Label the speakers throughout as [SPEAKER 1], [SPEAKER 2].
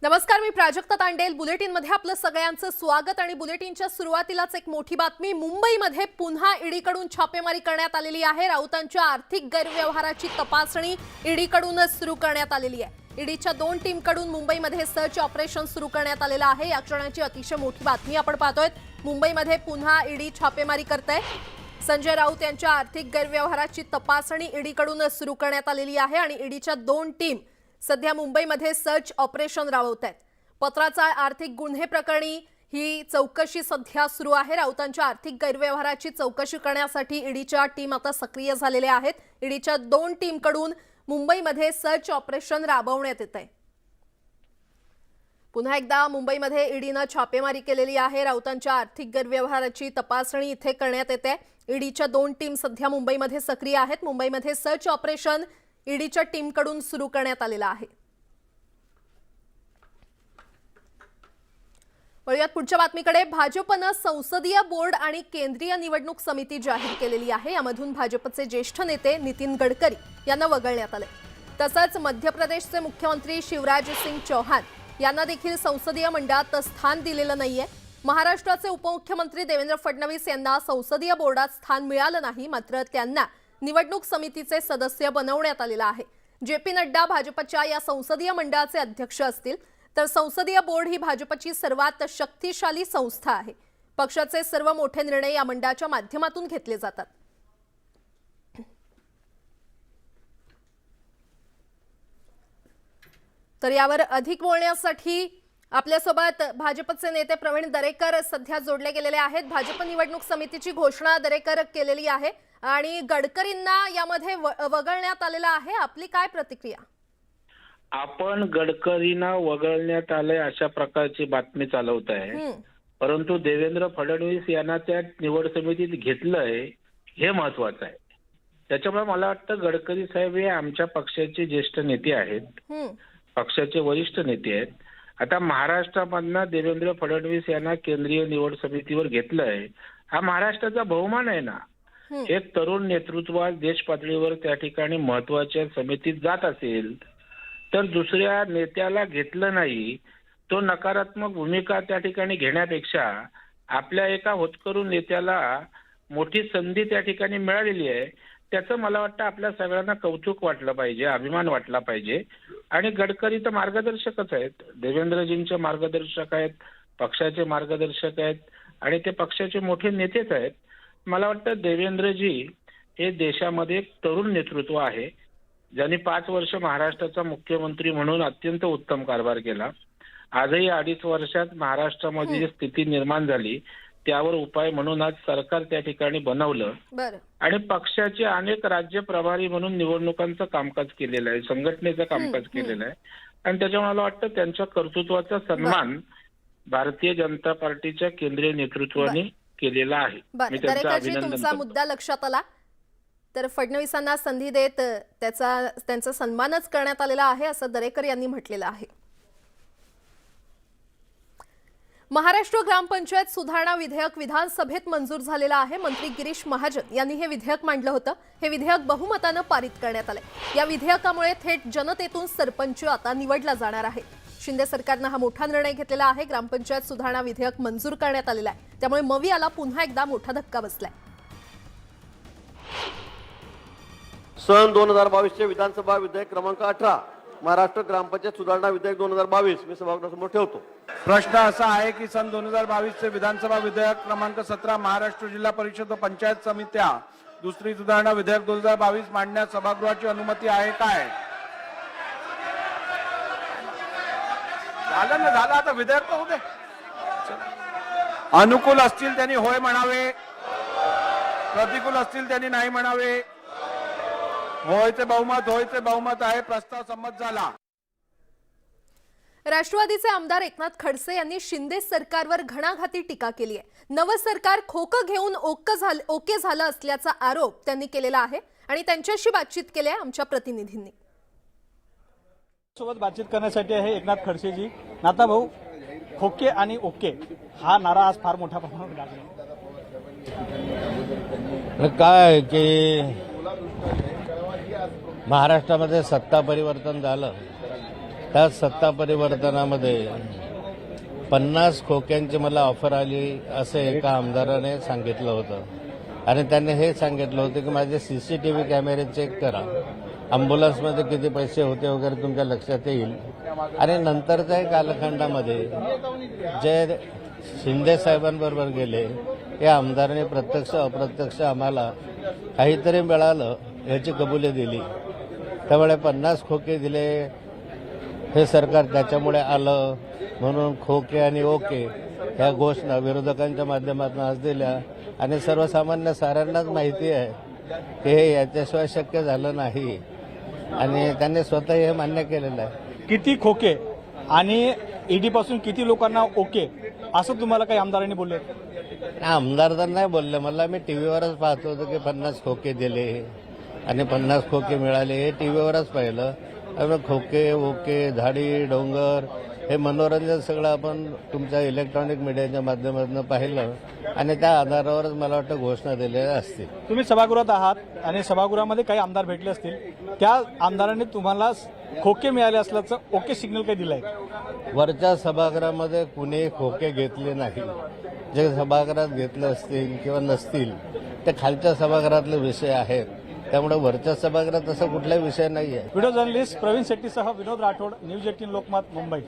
[SPEAKER 1] नमस्कार, मी प्राजक्ता तांडेल. बुलेटिनमध्ये आपलं सगळ्यांचं स्वागत. आणि बुलेटिनच्या सुरुवातीलाच एक मोठी बातमी. मुंबईमध्ये पुन्हा ईडीकडून छापेमारी करण्यात आलेली आहे. राऊतांच्या आर्थिक गैरव्यवहाराची तपासणी ईडीकडूनच सुरू करण्यात आलेली आहे. ईडीच्या 2 टीमकडून मुंबईमध्ये सर्च ऑपरेशन सुरू करण्यात आलेलं आहे. या क्षणाची अतिशय मोठी बातमी आपण पाहतोय. मुंबईमध्ये पुन्हा ईडी छापेमारी करते. संजय राऊत यांच्या आर्थिक गैरव्यवहाराची तपासणी ईडीकडूनच सुरू करण्यात आलेली आहे आणि ईडीच्या 2 टीम सध्या मुंबईमध्ये सर्च ऑपरेशन राबवत आहेत. पत्राचा आर्थिक गुन्हे प्रकरणी ही चौकशी सध्या सुरू आहे. राऊतांच्या आर्थिक गैरव्यवहाराची चौकशी करण्यासाठी ईडीच्या टीम आता सक्रिय झालेल्या आहेत. ईडीच्या 2 टीमकडून मुंबईमध्ये सर्च ऑपरेशन राबवण्यात येत आहे. पुन्हा एकदा मुंबईमध्ये ईडीनं छापेमारी केलेली आहे. राऊतांच्या आर्थिक गैरव्यवहाराची तपासणी इथे करण्यात येते. ईडीच्या 2 टीम सध्या मुंबईमध्ये सक्रिय आहेत. मुंबईमध्ये सर्च ऑपरेशन ईडीच्या टीमकडून सुरू करण्यात आलेला आहे. वळूयात पुढच्या बातमीकडे. भाजपनं संसदीय बोर्ड आणि केंद्रीय निवडणूक समिती जाहीर केलेली आहे. यामधून भाजपचे ज्येष्ठ नेते नितीन गडकरी यांना वगळण्यात आले. तसंच मध्य प्रदेशचे मुख्यमंत्री शिवराज सिंग चौहान यांना देखील संसदीय मंडळात स्थान दिलेलं नाहीये. महाराष्ट्राचे उपमुख्यमंत्री देवेंद्र फडणवीस यांना संसदीय बोर्डात स्थान मिळालं नाही, मात्र त्यांना निवडणूक समितीचे सदस्य बनवण्यात आलेला आहे. जे.पी. नड्डा भाजपच्या या संसदीय मंडळाचे अध्यक्ष असतील, तर संसदीय बोर्ड ही भाजपची सर्वात शक्तिशाली संस्था आहे. पक्षाचे सर्व मोठे निर्णय या मंडळाच्या माध्यमातून घेतले जातात. तर यावर अधिक बोलण्यासाठी आपल्यासोबत भाजपचे नेते प्रवीण दरेकर सध्या जोडले गेलेले आहेत. भाजप निवडणूक समितीची घोषणा दरेकर केलेली आहे आणि गडकरींना यामध्ये वगळण्यात आलेलं आहे. आपली काय प्रतिक्रिया?
[SPEAKER 2] आपण गडकरींना वगळण्यात आले अशा प्रकारची बातमी चालवत आहे, परंतु देवेंद्र फडणवीस यांना त्या निवड समितीत घेतलंय हे महत्वाचं आहे. त्याच्यामुळे मला वाटतं गडकरी साहेब हे आमच्या पक्षाचे ज्येष्ठ नेते आहेत, पक्षाचे वरिष्ठ नेते आहेत. आता महाराष्ट्रामधनं देवेंद्र फडणवीस यांना केंद्रीय निवड समितीवर घेतलंय, हा महाराष्ट्राचा बहुमान आहे ना. एक तरुण नेतृत्व देश पातळीवर त्या ठिकाणी महत्वाच्या समितीत जात असेल तर दुसऱ्या नेत्याला घेतलं नाही, तो नकारात्मक भूमिका त्या ठिकाणी घेण्यापेक्षा आपल्या एका होतकरू नेत्याला मोठी संधी त्या ठिकाणी मिळालेली आहे, त्याचं मला वाटतं आपल्या सगळ्यांना कौतुक वाटलं पाहिजे, अभिमान वाटला पाहिजे. आणि गडकरी तर मार्गदर्शकच आहेत, देवेंद्रजींचे मार्गदर्शक आहेत, पक्षाचे मार्गदर्शक आहेत आणि ते पक्षाचे मोठे नेतेच आहेत. मला वाटतं देवेंद्रजी हे देशामध्ये एक तरुण नेतृत्व आहे, ज्यांनी 5 वर्ष महाराष्ट्राचा मुख्यमंत्री म्हणून अत्यंत उत्तम कारभार केला. आजही 2.5 वर्षात महाराष्ट्रामध्ये जी स्थिती निर्माण झाली त्यावर उपाय म्हणून आज सरकार त्या ठिकाणी बनवलं आणि पक्षाचे अनेक राज्य प्रभारी म्हणून निवडणुकांचं कामकाज केलेलं आहे, संघटनेचं कामकाज केलेलं आहे. आणि त्याच्यामुळे मला वाटतं त्यांच्या कर्तृत्वाचा सन्मान भारतीय जनता पार्टीच्या केंद्रीय नेतृत्वाने केलेला आहे. मी त्यांचं अभिनंदन करतो.
[SPEAKER 1] तुमचा मुद्दा लक्षात आला. तर फडणवीसांना संधी देत त्यांचा सन्मानच करण्यात आलेला आहे असं दरेकर यांनी म्हटलेलं आहे. महाराष्ट्र ग्रामपंचायत सुधारणा विधेयक विधानसभेत मंजूर झालेलं आहे. मंत्री गिरीश महाजन यांनी हे विधेयक मांडलं होतं. हे विधेयक बहुमतानं पारित करण्यात आलंय. या विधेयकामुळे थेट जनतेतून सरपंच आता निवडला जाणार आहे. शिंदे सरकारनं हा मोठा निर्णय घेतलेला आहे. ग्रामपंचायत सुधारणा विधेयक मंजूर करण्यात आलेलं आहे. त्यामुळे मवियाला पुन्हा एकदा मोठा धक्का बसलाय.
[SPEAKER 3] सन 2022 चे विधानसभा विधेयक क्रमांक 18 महाराष्ट्र ग्रामपंचायत सुधारणा विधेयक 2022 मी सभागृहासमोर ठेवतो.
[SPEAKER 4] प्रश्न असा आहे की सन 2022 चे विधानसभा विधेयक क्रमांक 17 महाराष्ट्र जिल्हा परिषद व पंचायत समित्या दुसरी सुधारणा विधेयक 2022 मांडण्यास सभागृहाची अनुमती आहे काय? झालं ना, झालं. आता विधेयक होऊ दे. अनुकूल असतील त्यांनी होय म्हणावे, प्रतिकूल असतील त्यांनी नाही म्हणावे. होयचे बहुमत आहे. प्रस्ताव संमत झाला.
[SPEAKER 1] राष्ट्रवादीचे आमदार एकनाथ खडसे यांनी शिंदे सरकारवर घणाघाती टीका केली आहे. नवं सरकार खोकं घेऊन ओके झालं असल्याचा आरोप त्यांनी केलेला आहे आणि त्यांच्याशी बातचीत केली आहे आमच्या प्रतिनिधींनी.
[SPEAKER 5] सोबत बातचीत करण्यासाठी आहे एकनाथ खडसेजी. नाता भाऊ, खोके आणि ओके हा नारा आज फार मोठ्या प्रमाणावर लागला.
[SPEAKER 6] काय की महाराष्ट्रामध्ये सत्ता परिवर्तन झालं त्या सत्ता परिवर्तनामध्ये 50 खोक्यांची मला ऑफर आली असं एका आमदाराने सांगितलं होतं आणि त्यांनी हे सांगितलं होतं की माझे सीसीटीव्ही कॅमेरे चेक करा, अँब्युलन्समध्ये किती पैसे होते वगैरे तुमच्या लक्षात येईल. आणि नंतरच्या कालखंडामध्ये जे शिंदे साहेबांबरोबर गेले या आमदारांनी प्रत्यक्ष अप्रत्यक्ष आम्हाला काहीतरी मिळालं याची कबुली दिली. त्यामुळे 50 खोके दिले हे सरकार त्याच्यामुळे आलं म्हणून खोके आणि ओके ह्या घोषणा विरोधकांच्या माध्यमातून आज दिल्या आणि सर्वसामान्य साऱ्यांनाच माहिती आहे की हे याच्याशिवाय शक्य झालं नाही आणि त्यांनी स्वतः हे मान्य केलेलं आहे.
[SPEAKER 5] किती खोके आणि ईडी पासून किती लोकांना ओके असं तुम्हाला काही आमदारांनी बोलले?
[SPEAKER 6] आमदार तर नाही बोलले मला, मी टीव्हीवरच पाहतो होतो की 50 खोके दिले आणि 50 खोके मिळाले हे टीव्हीवरच पाहिलं. त्यामुळे खोके ओके झाडी डोंगर हे मनोरंजन सगळं आपण तुमच्या इलेक्ट्रॉनिक मीडियाच्या माध्यमातून पाहिलं आणि त्या आधारावरच मला वाटतं घोषणा दिलेल्या असतील.
[SPEAKER 5] तुम्ही सभागृहात आहात आणि सभागृहामध्ये काही आमदार भेटले असतील, त्या आमदारांनी तुम्हाला खोके मिळाले असल्याचं ओके सिग्नल काही दिलंय?
[SPEAKER 6] वरच्या सभागृहामध्ये कुणीही खोके घेतले नाही. जे सभागृहात घेतले असतील किंवा नसतील ते खालच्या सभागृहातले विषय आहेत. त्यामुळे वरच्या सभागृहात तसा कुठलाही विषय नाही आहे.
[SPEAKER 5] व्हिडिओ जर्नलिस्ट प्रवीण शेट्टीसह विनोद राठोड, न्यूज 18 लोकमत, मुंबई.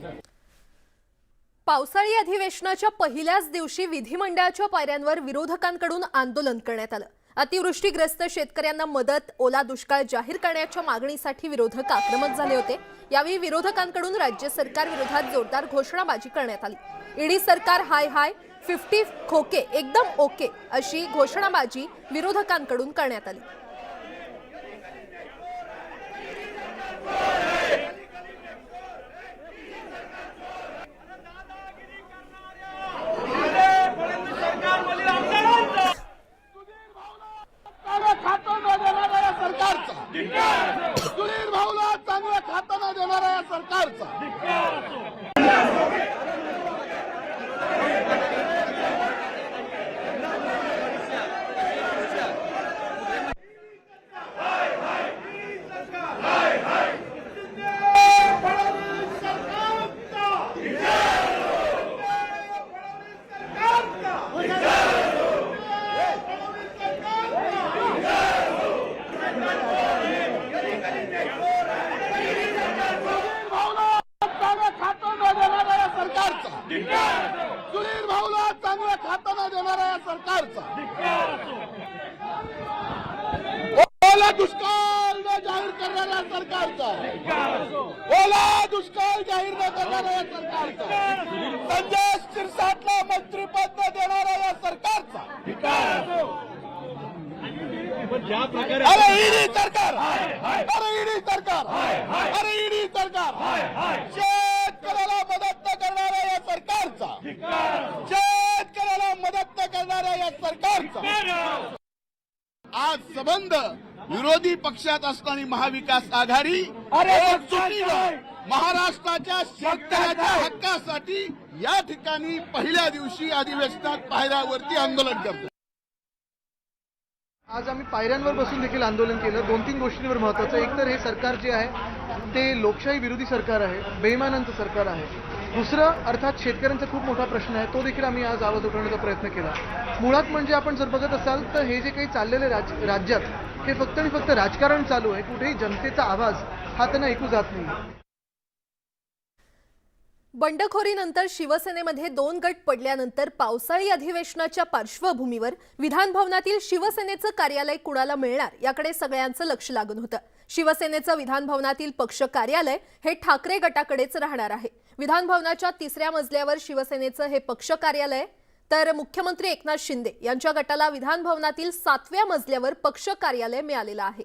[SPEAKER 1] पावसाळी अधिवेशनाच्या पहिल्याच दिवशी विधिमंडळाच्या पायऱ्यांवर विरोधकांकडून आंदोलन करण्यात आलं. अतिवृष्टीग्रस्त शेतकऱ्यांना मदत, ओला दुष्काळ जाहीर करण्याच्या मागणीसाठी विरोधक आक्रमक झाले होते. यावेळी विरोधकांकडून राज्य सरकार विरोधात जोरदार घोषणाबाजी करण्यात आली. ईडी सरकार हाय हाय, 50 खोके एकदम ओके अशी घोषणाबाजी विरोधकांकडून करण्यात आली.
[SPEAKER 7] सुधीर भाऊला चांगलं खातं न देणारा या सरकारचा सुधीर भाऊला चांगलं खातं न देणारा या सरकारचा ओला दुष्काळ न जाहीर करणाऱ्या सरकारचा ओला दुष्काळ जाहीर न करणाऱ्या या सरकारचा संजय शिरसाटला मंत्रिपद न देणाऱ्या या सरकारचा अरे ईडी सरकार, अरे ईडी सरकार, अरे ईडी सरकार शेतकऱ्याला मदत न करणाऱ्या या सरकारचा शेतकऱ्याला मदत न करणाऱ्या या सरकारचा आज संबंध विरोधी पक्षात असणारी महाविकास आघाडी एकजुटीनं महाराष्ट्राच्या शेतकऱ्याच्या हक्कासाठी या ठिकाणी पहिल्या दिवशी अधिवेशनात पायऱ्यावरती आंदोलन करतो.
[SPEAKER 8] आज आम्ही पायऱ्यांवर बसून देखील आंदोलन केलं. 2-3 गोष्टींवर महत्त्वाचं. एक तर हे सरकार जे आहे ते लोकशाही विरोधी सरकार आहे, बेईमानांचं सरकार आहे. दुसरं अर्थात शेतकऱ्यांचा खूप मोठा प्रश्न आहे, तो देखील आम्ही आज आवाज उठवण्याचा प्रयत्न केला. मुळात म्हणजे आपण जर बघत असाल तर हे जे काही चाललेले राज्यात हे फक्त आणि फक्त राजकारण चालू आहे. कुठेही जनतेचा आवाज हा त्यांना ऐकू जात नाही.
[SPEAKER 1] बंडखोरीनंतर शिवसेनेमध्ये 2 गट पडल्यानंतर पावसाळी अधिवेशनाच्या पार्श्वभूमीवर विधानभवनातील शिवसेनेचं कार्यालय कुणाला मिळणार याकडे सगळ्यांचं लक्ष लागून होतं. शिवसेनेचं विधानभवनातील पक्ष कार्यालय हे ठाकरे गटाकडेच राहणार आहे. विधानभवनाच्या 3ऱ्या मजल्यावर शिवसेनेचं हे पक्ष कार्यालय, तर मुख्यमंत्री एकनाथ शिंदे यांच्या गटाला विधानभवनातील 7व्या मजल्यावर पक्ष कार्यालय मिळालेलं आहे.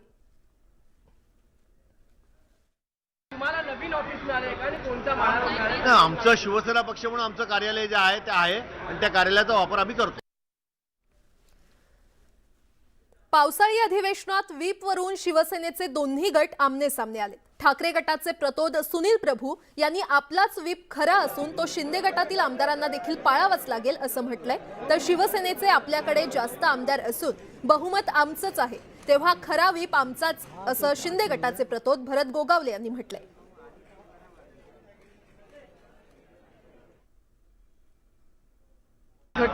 [SPEAKER 3] आमचं शिवसेना पक्ष म्हणून आमचं कार्यालय जे आहे ते आहे आणि त्या कार्यालयाचा वापर आम्ही करतो.
[SPEAKER 1] पावसाळी अधिवेशनात व्हीपवरून शिवसेनेचे दोन्ही गट आमने सामने आले. ठाकरे गटाचे प्रतोद सुनील प्रभू यांनी आपलाच व्हीप खरा असून तो शिंदे गटातील आमदारांना देखील पाळावाच लागेल असं म्हटलंय. तर शिवसेनेचे आपल्याकडे जास्त आमदार असून बहुमत आमचंच आहे, तेव्हा खरा व्हीप आमचाच असं शिंदे गटाचे प्रतोद भरत गोगावले यांनी म्हटलंय.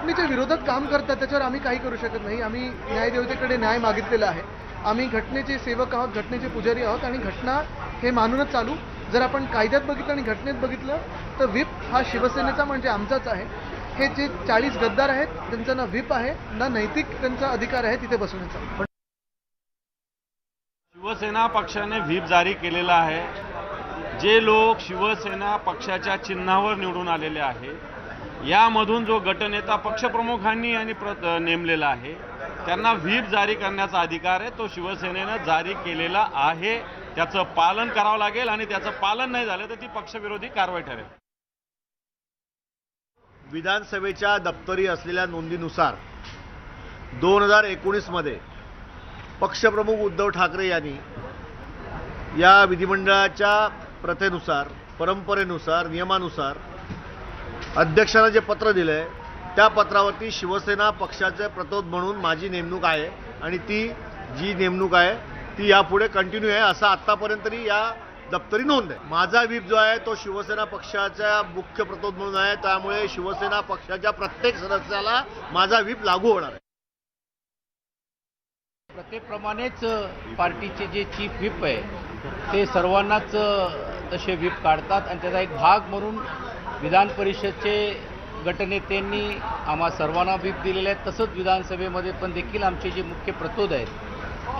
[SPEAKER 8] घटनेच्या विरोधात काम करतात त्याच्यावर आम्ही काही करू शकत नाही. आम्ही न्यायदेवतेकडे न्याय मागितलेला आहे. आम्ही घटनेचे सेवक आहोत, घटनेचे पुजारी आहोत आणि घटना हे मानूनच चालू. जर आपण कायद्यात बघितलं आणि घटनेत बघितलं तर व्हीप हा शिवसेनेचा म्हणजे आमचाच आहे. हे जे 40 गद्दार आहेत त्यांचा ना व्हीप आहे ना नैतिक त्यांचा अधिकार आहे तिथे बसवण्याचा.
[SPEAKER 9] शिवसेना पक्षाने व्हीप जारी केलेला आहे. जे लोक शिवसेना पक्षाच्या चिन्हावर निवडून आलेले आहे, यामधून जो गटनेता पक्षप्रमुखांनी आणि नेमलेला आहे त्यांना व्हीप जारी करण्याचा अधिकार आहे. तो शिवसेनेनं जारी केलेला आहे. त्याचं पालन करावं लागेल आणि त्याचं पालन नाही झालं तर ती पक्षविरोधी कारवाई ठरेल.
[SPEAKER 3] विधानसभेच्या दप्तरी असलेल्या नोंदीनुसार 2019 मध्ये पक्षप्रमुख उद्धव ठाकरे यांनी या विधिमंडळाच्या प्रथेनुसार, परंपरेनुसार, नियमानुसार अध्यक्षांना जे पत्र दिलंय त्या पत्रावरती शिवसेना पक्षाचे प्रतोद म्हणून माझी नेमणूक आहे आणि ती जी नेमणूक आहे ती यापुढे कंटिन्यू आहे असं आत्तापर्यंत तरी या दप्तरी नोंद आहे. माझा व्हीप जो आहे तो शिवसेना पक्षाच्या मुख्य प्रतोद म्हणून आहे. त्यामुळे शिवसेना पक्षाच्या प्रत्येक सदस्याला माझा व्हीप लागू होणार आहे.
[SPEAKER 10] प्रत्येकप्रमाणेच पार्टीचे जे चीफ व्हीप आहे ते सर्वांनाच तसे व्हीप काढतात आणि त्याचा एक भाग म्हणून विधान परिषदचे गटनेत्यांनी आम्हा सर्वांना व्हीप दिलेले आहेत. तसंच विधानसभेमध्ये पण देखील आमचे जे मुख्य प्रतोद आहेत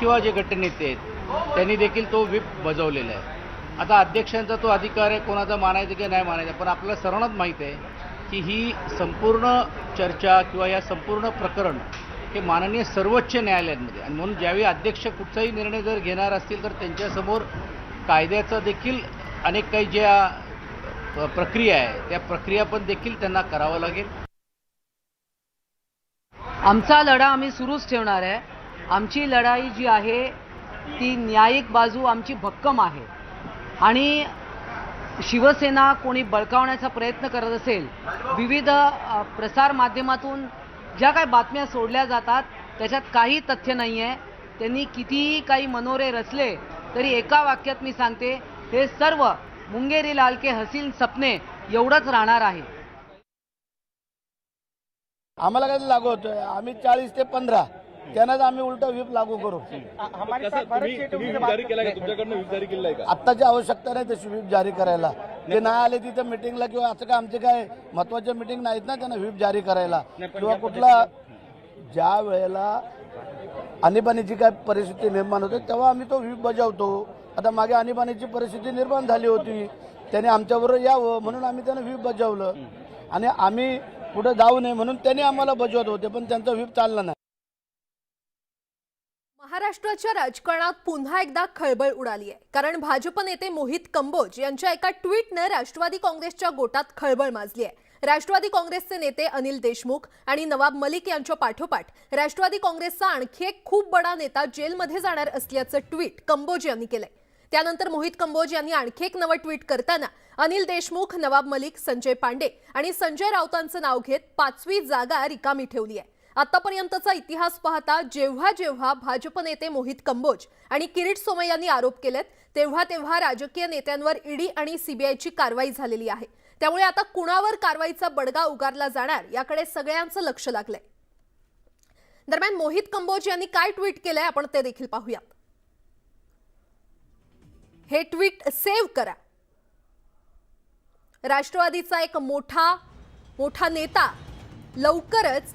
[SPEAKER 10] किंवा जे गटनेते आहेत त्यांनी देखील तो व्हीप बजावलेला आहे. आता अध्यक्षांचा तो अधिकार आहे कोणाचा मानायचा की नाही मानायचा, पण आपल्याला सर्वांनाच माहीत आहे की ही संपूर्ण चर्चा किंवा या संपूर्ण प्रकरण हे माननीय सर्वोच्च न्यायालयामध्ये आणि म्हणून ज्यावेळी अध्यक्ष कुठचाही निर्णय जर घेणार असतील तर त्यांच्यासमोर कायद्याचा देखील अनेक काही ज्या प्रक्रिया आहे त्या प्रक्रिया पण देखील त्यांना करावं लागेल.
[SPEAKER 11] आमचा लढा आम्ही सुरूच ठेवणार आहे. आमची लढाई जी आहे ती न्यायिक बाजू आमची भक्कम आहे आणि शिवसेना कोणी बळकावण्याचा प्रयत्न करत असेल, विविध प्रसार माध्यमातून ज्या काही बातम्या सोडल्या जातात त्याच्यात काही तथ्य नाही आहे. त्यांनी कितीही काही मनोरे रचले तरी एका वाक्यात मी सांगते, हे सर्व मुंगेरी लाल के हसीन सपने एवढंच राहणार आहे.
[SPEAKER 7] आम्हाला काय लागू होतोय, आम्ही 40 ते 15 त्यांनाच आम्ही उलट व्हीप लागू करू. आत्ताची आवश्यकता नाही तशी व्हीप जारी करायला. ते नाही आले तिथे मिटिंगला किंवा असं काय आमचे काय महत्वाच्या मिटिंग नाहीत ना त्यांना व्हीप जारी करायला किंवा कुठला ज्या वेळेला आणीबाणीची काय परिस्थिती निर्माण होते तेव्हा आम्ही तो व्हीप बजावतो. आता मागे आणीबाणीची परिस्थिती निर्माण झाली होती, त्याने आमच्याबरोबर यावं म्हणून आम्ही त्यांना व्हीप बजावलं आणि आम्ही पुढे जाऊ नये म्हणून त्यांनी आम्हाला बजावत होते पण त्यांचा व्हीप चालला नाही.
[SPEAKER 1] महाराष्ट्राच्या राजकारणात पुन्हा एकदा खळबळ उडाली आहे. कारण भाजप नेते मोहित कंबोज यांच्या एका ट्विटने राष्ट्रवादी काँग्रेसच्या गोटात खळबळ माजली आहे. राष्ट्रवादी काँग्रेसचे नेते अनिल देशमुख आणि नवाब मलिक यांच्या पाठोपाठ राष्ट्रवादी काँग्रेसचा आणखी एक खूप बडा नेता जेलमध्ये जाणार असल्याचं ट्विट कंबोज यांनी केलंय. त्यानंतर मोहित कंबोज यांनी आणखी एक नवं ट्विट करताना अनिल देशमुख, नवाब मलिक, संजय पांडे आणि संजय राऊतांचं नाव घेत 5वी जागा रिकामी ठेवली आहे. आतापर्यंतचा इतिहास पाहता जेव्हा जेव्हा भाजप नेते मोहित कंबोज आणि किरीट सोमय्यांनी आरोप केलेत तेव्हा तेव्हा राजकीय नेत्यांवर ईडी आणि सीबीआयची कारवाई झालेली आहे. त्यामुळे आता कुणावर कारवाईचा बडगा उगारला जाणार याकडे सगळ्यांचं लक्ष लागलंय. दरम्यान मोहित कंबोज यांनी काय ट्विट केलंय आपण ते देखील पाहूयात. हे ट्विट सेव्ह करा. राष्ट्रवादीचा एक मोठा नेता लवकरच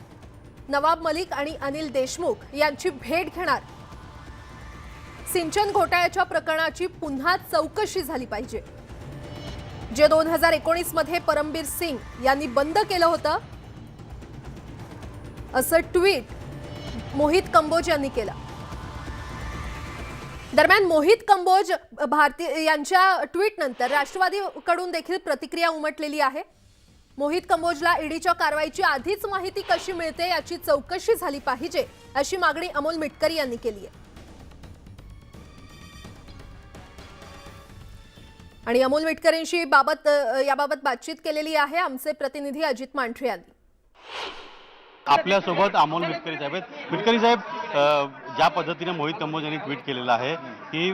[SPEAKER 1] नवाब मलिक आणि अनिल देशमुख यांची भेट घेणार. सिंचन घोटाळ्याच्या प्रकरणाची पुन्हा चौकशी झाली पाहिजे. जे 2019 मध्ये परमबीर सिंग यांनी बंद केलं होतं असं ट्विट मोहित कंबोज यांनी केलं. दरम्यान मोहित कंबोज यांच्या ट्विटनंतर राष्ट्रवादीकडून देखील प्रतिक्रिया उमटलेली आहे. मोहित कंबोजला ईडीच्या कारवाईची आधीच माहिती कशी मिळते याची चौकशी झाली पाहिजे अशी मागणी अमोल मिटकरी यांनी केली आहे. आणि अमोल मिटकरींशी याबाबत बातचीत केलेली आहे आमचे प्रतिनिधी अजित मांढरे यांनी.
[SPEAKER 12] आपल्यासोबत अमोल मिटकरी साहेब आहेत. मिटकरी साहेब, ज्या पद्धतीने मोहित कंबोज यांनी ट्विट केलेलं आहे की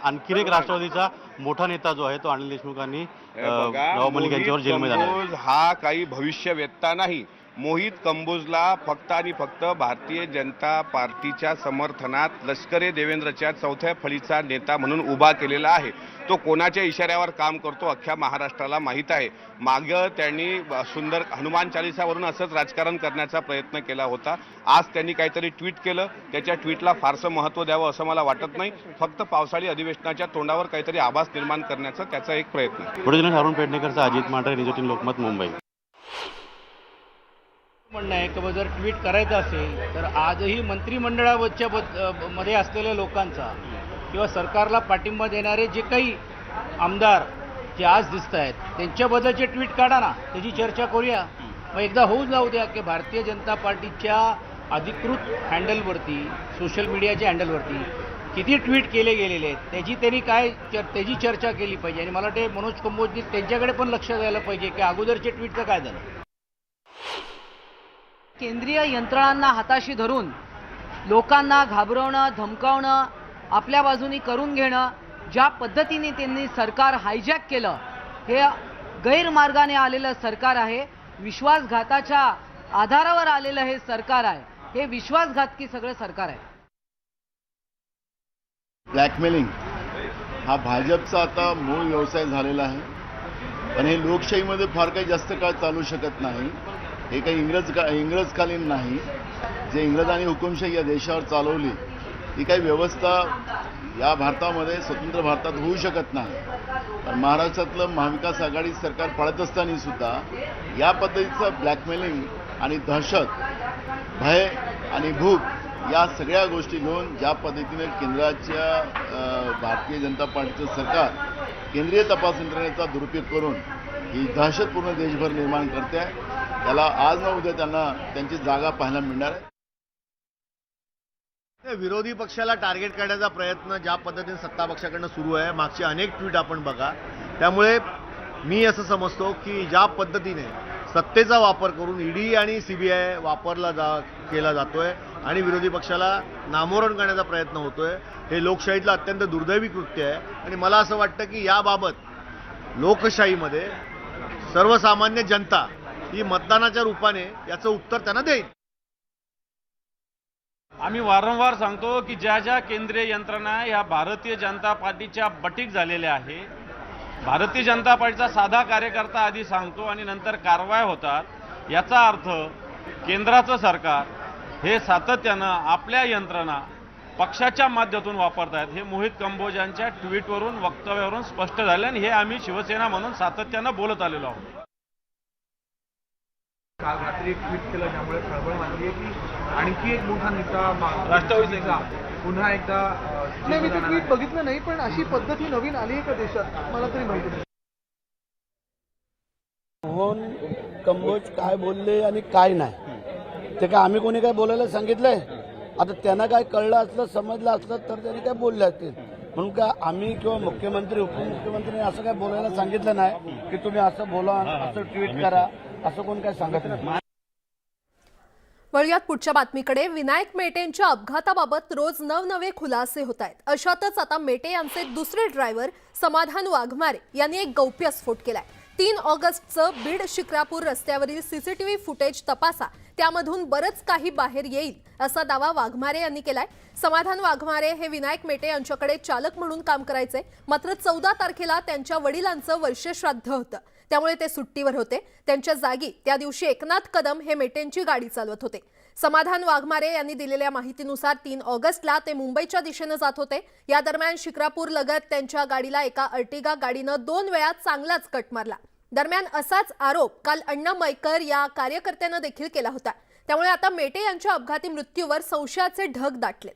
[SPEAKER 12] आणखी एक राष्ट्रवादीचा मोठा नेता जो आहे तो अनिल देशमुखांनी नवाब मलिक यांच्यावर जेलमध्ये जाणार.
[SPEAKER 13] हा काही भविष्यवेत्ता नाही. मोहित कंबोजला फक्त आणि फक्त भारतीय जनता पार्टीच्या समर्थनात लष्करी देवेंद्रच्या चौथ्या फळीचा नेता म्हणून उभा केलेला आहे. तो कोणाच्या इशाऱ्यावर काम करतो अख्ख्या महाराष्ट्राला माहीत आहे. मागं त्यांनी सुंदर हनुमान चालिसावरून असंच राजकारण करण्याचा प्रयत्न केला होता. आज त्यांनी काहीतरी ट्विट केलं. त्याच्या ट्विटला फारसं महत्त्व द्यावं असं मला वाटत नाही. फक्त पावसाळी अधिवेशनाच्या तोंडावर काहीतरी आभास निर्माण करण्याचा त्याचा एक प्रयत्न.
[SPEAKER 12] पुढे अरुण पेडणेकरचा, अजित मांढरे, न्यूज 18 लोकमत, मुंबई.
[SPEAKER 10] म्हणणं आहे की जर ट्विट करायचं असेल तर आजही मंत्रिमंडळाच्या मध्ये असलेल्या लोकांचा किंवा सरकारला पाठिंबा देणारे जे काही आमदार जे आज दिसत आहेत त्यांच्याबद्दलचे ट्विट काढा ना, त्याची चर्चा करूया. मग एकदा होऊन जाऊ द्या की भारतीय जनता पार्टीच्या अधिकृत हँडलवरती, सोशल मीडियाच्या हँडलवरती किती ट्विट केले गेलेले आहेत त्याची चर्चा केली पाहिजे. आणि मला वाटते मनोज कंबोजनी त्यांच्याकडे पण लक्ष द्यायला पाहिजे की अगोदरचे ट्विटचं काय झालं.
[SPEAKER 11] केंद्रीय यंत्रणांना हाताशी धरून लोकांना घाबरवणं, धमकावणं, आपल्या बाजूनी करून घेणं, ज्या पद्धतीने त्यांनी सरकार हायजॅक केलं, हे गैरमार्गाने आलेलं सरकार आहे. विश्वासघाताच्या आधारावर आलेलं हे सरकार आहे. हे विश्वासघातकी सगळं सरकार आहे.
[SPEAKER 7] ब्लॅकमेलिंग हा भाजपचा आता मूळ व्यवसाय झालेला आहे आणि हे लोकशाहीमध्ये फार काही जास्त काळ चालू शकत नाही. हे काही इंग्रजकालीन नाही. जे इंग्रजांनी हुकुमशाही या देशावर चालवली ही काही व्यवस्था या भारतामध्ये स्वतंत्र भारतात होऊ शकत नाही. पण महाराष्ट्रातलं महाविकास आघाडी सरकार पडत असताना सुद्धा या पद्धतीचं ब्लॅकमेलिंग आणि दहशत, भय आणि भूक या सगळ्या गोष्टी घेऊन ज्या पद्धतीने केंद्राच्या भारतीय जनता पार्टीचं सरकार केंद्रीय तपास यंत्रणेचा दुरुपयोग करून ही दहशतपूर्ण देशभर निर्माण करते आहे, त्याला आज न उद्या त्यांना त्यांची जागा पाहायला मिळणार आहे.
[SPEAKER 3] विरोधी पक्षाला टार्गेट करण्याचा प्रयत्न ज्या पद्धतीने सत्ता पक्षाकडनं सुरू आहे, मागचे अनेक ट्विट आपण बघा. त्यामुळे मी असं समजतो की ज्या पद्धतीने सत्तेचा वापर करून ईडी आणि सीबीआय केला जातोय आणि विरोधी पक्षाला नामोहरण करण्याचा प्रयत्न होतोय, हे लोकशाहीतलं अत्यंत दुर्दैवी कृत्य आहे. आणि मला असं वाटतं की याबाबत लोकशाहीमध्ये सर्वसामान्य जनता ही मतदानाच्या रूपाने याचं उत्तर त्यांना देईल.
[SPEAKER 9] आम्ही वारंवार सांगतो की ज्या ज्या केंद्रीय यंत्रणा या भारतीय जनता पार्टीच्या बटीक झालेल्या आहे, भारतीय जनता पार्टीचा साधा कार्यकर्ता आधी सांगतो आणि नंतर कारवाया होतात. याचा अर्थ केंद्राचं सरकार हे सातत्यानं आपल्या यंत्रणा पक्षाच्या माध्यमातून वापरत आहेत. हे मोहित कंबोज यांच्या ट्विटवरून, वक्तव्यावरून स्पष्ट झाले आणि हे आम्ही शिवसेना म्हणून सातत्यानं बोलत आलेलो आहोत.
[SPEAKER 5] काल रात्री एक ट्विट केलं ज्यामुळे खळबळ माजली आहे की आणखी एक मोठा नेता राष्ट्रवादीचा पुन्हा एकदा.
[SPEAKER 8] नाही, मी ते ट्विट बघितलं नाही, पण अशी पद्धती नवीन आली आहे का देशात मला तरी माहिती नाही.
[SPEAKER 7] मोहन कंबोज काय बोलले आणि काय नाही ते काय आम्ही कोणी काय बोलायला सांगितलंय. आता त्यांना काय कळलं असलं, समजलं असलं तर त्यांनी काय बोलले असतील. म्हणून काय आम्ही किंवा मुख्यमंत्री, उपमुख्यमंत्री असं काय बोलायला सांगितलं नाही की तुम्ही असं बोला, असं ट्विट करा, असं कोण काय सांगत नाही.
[SPEAKER 1] वळूयात पुढच्या बातमीकडे. विनायक मेटेंच्या अपघाताबाबत रोज नवनवे खुलासे होत आहेत. अशातच आता मेटे यांचे दुसरे ड्रायव्हर समाधान वाघमारे यांनी एक गौप्यस्फोट केलाय. 3 ऑगस्टचं बीड शिक्रापूर रस्त्यावरील सीसीटीव्ही फुटेज तपासा, त्यामधून बरंच काही बाहेर येईल असा दावा वाघमारे यांनी केलाय. समाधान वाघमारे हे विनायक मेटे यांच्याकडे चालक म्हणून काम करायचे. मात्र 14 तारखेला त्यांच्या वडिलांचं वर्षश्राद्ध होतं, त्यामुळे ते सुट्टीवर होते. त्यांच्या जागी त्या दिवशी एकनाथ कदम हे मेटेंची गाडी चालवत होते. समाधान वाघमारे यांनी दिलेल्या माहितीनुसार 3 ऑगस्टला ते मुंबईच्या दिशेने जात होते. या दरम्यान शिक्रापूर लगत त्यांच्या गाडीला एका अर्टिगा गाडीनं 2 वेळा चांगलाच कट मारला. दरम्यान असाच आरोप काल अण्णा मैकर या कार्यकर्त्यानं देखील केला होता. त्यामुळे आता मेटे यांच्या अपघाती मृत्यूवर संशयाचे ढग दाटले.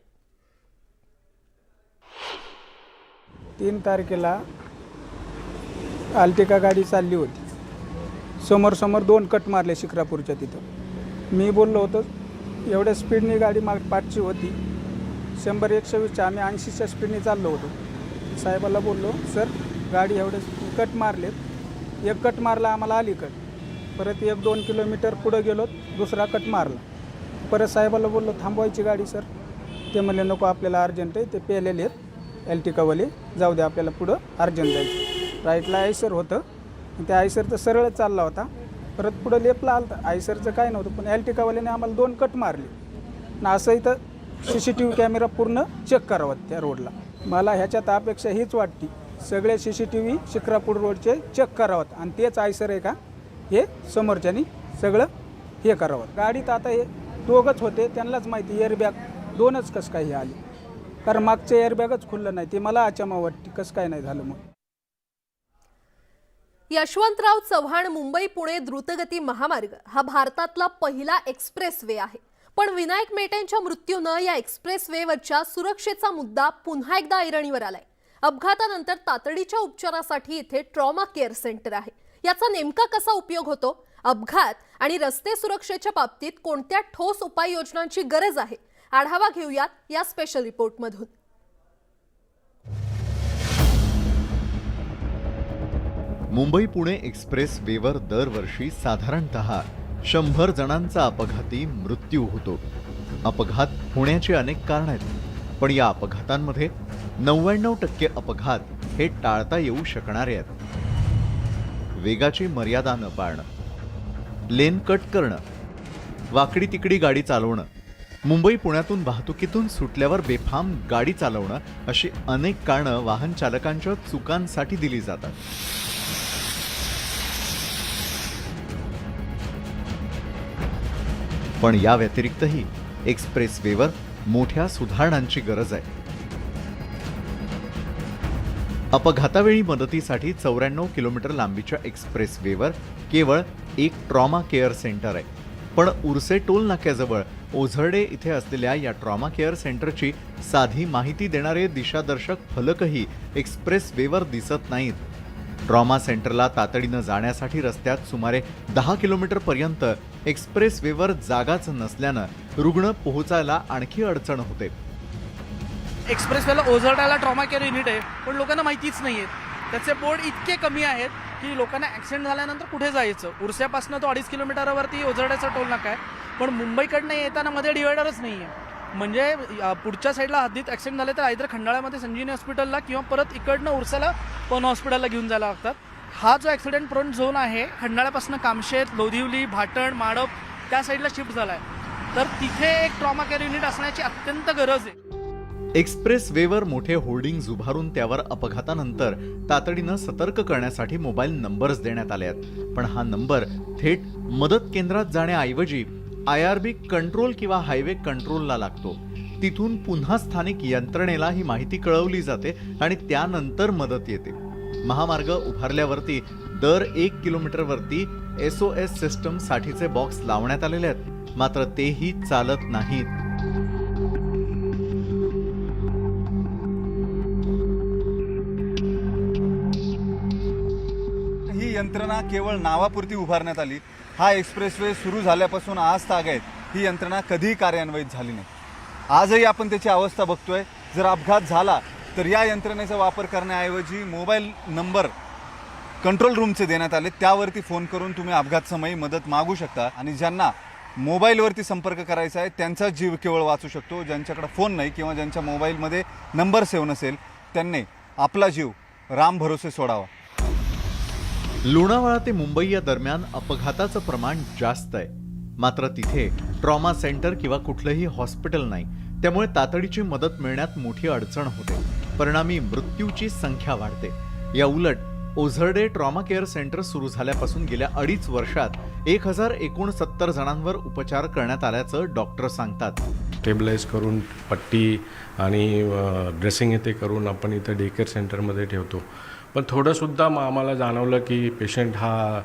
[SPEAKER 5] 3 तारखेला आल्टिका गाडी चालली होती. समोर 2 कट मारले शिक्रापूरच्या तिथं. मी बोललो होतो एवढ्या स्पीडने गाडी पाठची होती, 100-120च्या, आम्ही 80च्या स्पीडने चाललो होतो. साहेबाला बोललो सर गाडी एवढे कट मारलेत, एक कट मारला आम्हाला अलीकड, परत 1-2 किलोमीटर पुढं गेलो दुसरा कट मारला. परत साहेबाला बोललो थांबवायची गाडी सर, ते म्हणले नको आपल्याला अर्जंट आहे, ते पेलेले आहेत एल्टिकावाले, जाऊ दे आपल्याला पुढं अर्जंट जायचं. राईटला आयसर होतं, त्या आयसर तर सरळ चालला होता. परत पुढं लेपला आलं आयसरचं काय नव्हतं, पण ॲल्टिकावाल्याने आम्हाला 2 कट मारले ना. असं इथं CCTV कॅमेरा पूर्ण चेक करावा त्या रोडला. मला ह्याच्यात अपेक्षा हीच वाटते, सगळे CCTV शिक्रापूर रोडचे चेक करावं आणि तेच आयसर आहे का हे समोरच्यानी सगळं हे करावं. गाडीत आता हे दोघंच होते, त्यांनाच माहिती एअरबॅग 2च कसं काय हे आले, कारण मागचं एअरबॅगच खुललं नाही. ते मला अचंबा वाटते कसं काय नाही झालं. मग
[SPEAKER 1] यशवंतराव चव्हाण मुंबई पुणे द्रुतगती महामार्ग हा भारतातला पहिला एक्सप्रेस वे आहे. पण विनायक मेटेंच्या मृत्यूनं या एक्सप्रेस वेवरच्या सुरक्षेचा मुद्दा पुन्हा एकदा ऐरणीवर आलाय. अपघातानंतर तातडीच्या उपचारासाठी इथे ट्रॉमा केअर सेंटर आहे. याचा नेमका कसा उपयोग होतो, अपघात आणि रस्ते सुरक्षेच्या बाबतीत कोणत्या ठोस उपाययोजनांची गरज आहे, आढावा घेऊयात या स्पेशल रिपोर्टमधून.
[SPEAKER 14] मुंबई पुणे एक्सप्रेस वेवर दरवर्षी साधारणतः 100 जणांचा अपघाती मृत्यू होतो. अपघात होण्याची अनेक कारणं आहेत, पण या अपघातांमध्ये 99% अपघात हे टाळता येऊ शकणारे आहेत. वेगाची मर्यादा न पाळणं, लेन कट करणं, वाकडी तिकडी गाडी चालवणं, मुंबई पुण्यातून वाहतुकीतून सुटल्यावर बेफाम गाडी चालवणं, अशी अनेक कारणं वाहन चालकांच्या चुकांसाठी दिली जातात. पण या व्यतिरिक्तही एक्सप्रेस वेवर मोठ्या सुधारणांची गरज आहे. अपघातावेळी मदतीसाठी 94 किलोमीटर लांबीच्या एक्सप्रेस वेवर केवळ एक ट्रॉमा केअर सेंटर आहे. पण उर्से टोल नाक्याजवळ ओझरडे इथे असलेल्या या ट्रॉमा केअर सेंटरची साधी माहिती देणारे दिशादर्शक फलकही एक्सप्रेस वेवर दिसत नाहीत. ट्रॉमा सेंटरला तातडीनं जाण्यासाठी रस्त्यात सुमारे 10 किलोमीटरपर्यंत एक्सप्रेस वेवर जागाच नसल्यानं रुग्ण पोहोचायला आणखी अडचण होते.
[SPEAKER 15] एक्सप्रेसवेला ओझरड्याला ट्रॉमा केअर युनिट आहे, पण लोकांना माहितीच नाही आहेत. त्याचे बोर्ड इतके कमी आहेत की लोकांना ॲक्सिडेंट झाल्यानंतर कुठे जायचं. उर्स्यापासून तो 2.5 किलोमीटरवरती ओझरड्याचा टोल नाका आहे, पण मुंबईकडनं येताना मध्ये डिवायडरच नाही आहे. म्हणजे पुढच्या साईडला हद्दीत ॲक्सिडेंट झाले तर आयदर खंडाळ्यामध्ये संजीवनी हॉस्पिटलला किंवा परत इकडनं उर्साला पवन हॉस्पिटलला घेऊन जायला लागतात. हा जो ॲक्सिडेंट प्रोन झोन आहे खंडाळ्यापासून कामशेत, लोधिवली, भाटण, माडप त्या साईडला शिफ्ट झाला आहे. तर तिथे एक ट्रॉमा केअर युनिट असण्याची अत्यंत गरज आहे.
[SPEAKER 14] एक्सप्रेस वेवर मोठे होर्डिंग्ज उभारून त्यावर अपघातानंतर तातडीनं सतर्क करण्यासाठी मोबाईल नंबर्स देण्यात आले आहेत. पण हा नंबर थेट मदत केंद्रात जाण्याऐवजी IRB कंट्रोल किंवा हायवे कंट्रोलला लागतो. तिथून पुन्हा स्थानिक यंत्रणेला ही माहिती कळवली जाते आणि त्यानंतर मदत येते. महामार्ग उभारल्यावरती दर 1 किलोमीटरवरती SOS सिस्टम साठीचे बॉक्स लावण्यात आलेले आहेत, मात्र तेही चालत नाहीत.
[SPEAKER 16] ही यंत्रणा केवळ नावापुरती उभारण्यात आली. हा एक्सप्रेसवे सुरू झाल्यापासून आज तागायत ही यंत्रणा कधीही कार्यान्वित झाली नाही. आजही आपण त्याची अवस्था बघतोय. जर अपघात झाला तर या यंत्रणेचा वापर करण्याऐवजी मोबाईल नंबर कंट्रोल रूमचे देण्यात आले, त्यावरती फोन करून तुम्ही अपघातसमयी मदत मागू शकता. आणि ज्यांना मोबाईलवरती संपर्क करायचा आहे त्यांचा जीव केवळ वाचू शकतो. ज्यांच्याकडे फोन नाही किंवा ज्यांच्या मोबाईलमध्ये नंबर सेव्ह नसेल त्यांनी आपला जीव राम भरोसे सोडावा.
[SPEAKER 14] लोणावळा ते मुंबई या दरम्यान अपघाताचं प्रमाण जास्त आहे, मात्र तिथे ट्रॉमा सेंटर किंवा कुठलंही हॉस्पिटल नाही. त्यामुळे तातडीची मदत मिळण्यात मोठी अडचण होते. परिणामी मृत्यूची संख्या वाढते. या उलट ओझरडे ट्रॉमा केअर सेंटर सुरू झाल्यापासून गेल्या 2.5 वर्षात 1069 जणांवर उपचार करण्यात आल्याचं डॉक्टर सांगतात.
[SPEAKER 17] स्टेबलाइज करून पट्टी आणि ड्रेसिंग हे ते करून आपण इथं डे केअर सेंटरमध्ये ठेवतो. पण थोडंसुद्धा आम्हाला जाणवलं की पेशंट हा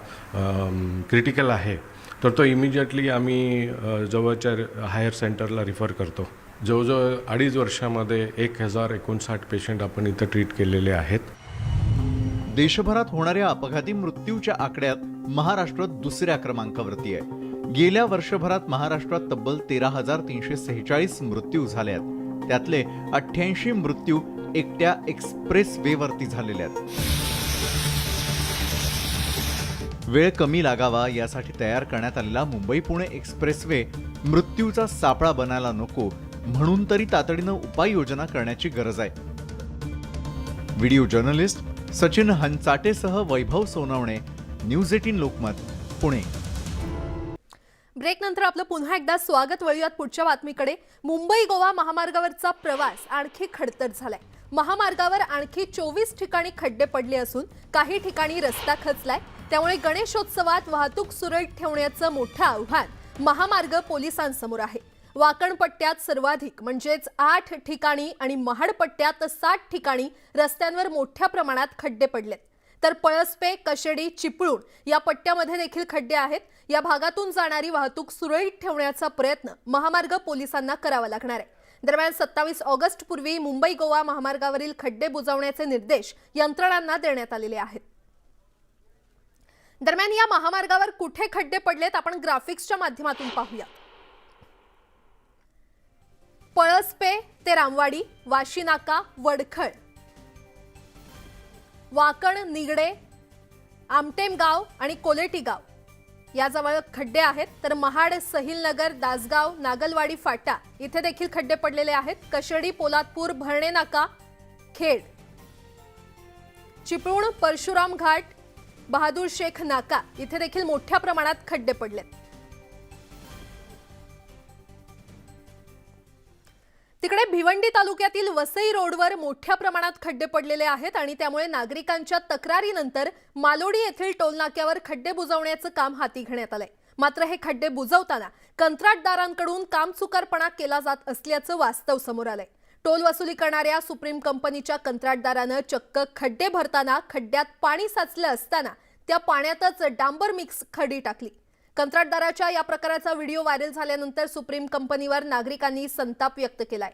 [SPEAKER 17] क्रिटिकल आहे, तर तो इमिजिएटली आम्ही जवळच्या हायर सेंटरला रिफर करतो. जवळजवळ 2.5 वर्षामध्ये 1059 पेशंट आपण इथं ट्रीट केलेले आहेत.
[SPEAKER 14] देशभरात होणाऱ्या अपघाती मृत्यूच्या आकड्यात महाराष्ट्र दुसऱ्या क्रमांकावरती आहे. गेल्या वर्षभरात महाराष्ट्रात तब्बल 13,346 मृत्यू झाले आहेत. त्यातले 88 मृत्यू एकट्या एक्सप्रेस वेवरती झालेले आहेत. वेळ कमी लागावा यासाठी तयार करण्यात आलेला मुंबई पुणे एक्सप्रेस वे मृत्यूचा सापळा बनायला नको म्हणून तरी तातडीनं उपाययोजना करण्याची गरज आहे. व्हिडिओ जर्नलिस्ट सचिन हंचाटेसह वैभव सोनवणे, न्यूज 18 लोकमत, पुणे.
[SPEAKER 1] ब्रेकनंतर आपलं पुन्हा एकदा स्वागत. वळूयात पुढच्या बातमीकडे. मुंबई गोवा महामार्गावरचा प्रवास आणखी खडतर झालाय. महामार्गावर आणखी 24 ठिकाणी खड्डे पडले असून काही ठिकाणी रस्ता खचलाय. त्यामुळे गणेशोत्सवात वाहतूक सुरळीत ठेवण्याचं मोठं आव्हान महामार्ग पोलिसांसमोर आहे. वाकण पट्ट्यात सर्वाधिक म्हणजेच 8 ठिकाणी आणि महाड पट्ट्यात 60 ठिकाणी रस्त्यांवर मोठ्या प्रमाणात खड्डे पडलेत. तर पळसपे, कशेडी, चिपळूण या पट्ट्यामध्ये देखील खड्डे आहेत. या भागातून जाणारी वाहतूक सुरळीत ठेवण्याचा प्रयत्न महामार्ग पोलिसांना करावा लागणार आहे. दरम्यान 27 ऑगस्ट पूर्वी मुंबई गोवा महामार्गावरील खड्डे बुजवण्याचे निर्देश यंत्रणांना देण्यात आलेले आहेत. दरम्यान या महामार्गावर कुठे खड्डे पडलेत आपण ग्राफिक्सच्या माध्यमातून पाहूया. पळसपे ते रामवाडी, वाशीनाका, वडखळ, वाकण, निगडे, आमटेमगाव आणि कोलेटीगाव याजवळ खड्डे आहेत. तर महाड, सहिलनगर, दासगाव, नागलवाडी फाटा इथे देखील खड्डे पडलेले आहेत. कशेडी, पोलादपूर, भरणे नाका, खेड, चिपळूण, परशुराम घाट, बहादूर शेख नाका इथे देखील मोठ्या प्रमाणात खड्डे पडलेत. तिकडे भिवंडी तालुक्यातील वसई रोडवर मोठ्या प्रमाणात खड्डे पडलेले आहेत आणि त्यामुळे नागरिकांच्या तक्रारीनंतर मालोडी येथील टोलनाक्यावर खड्डे बुजवण्याचं काम हाती घेण्यात आलंय. मात्र हे खड्डे बुजवताना कंत्राटदारांकडून कामचुकारपणा केला जात असल्याचं वास्तव समोर आलंय. टोल वसुली करणाऱ्या सुप्रीम कंपनीच्या कंत्राटदारानं चक्क खड्डे भरताना खड्ड्यात पाणी साचलं असताना त्या पाण्यातच डांबर मिक्स खडी टाकली. कंत्राटदाराच्या या प्रकाराचा व्हिडिओ व्हायरल झाल्यानंतर सुप्रीम कंपनीवर नागरिकांनी संताप व्यक्त केलाय.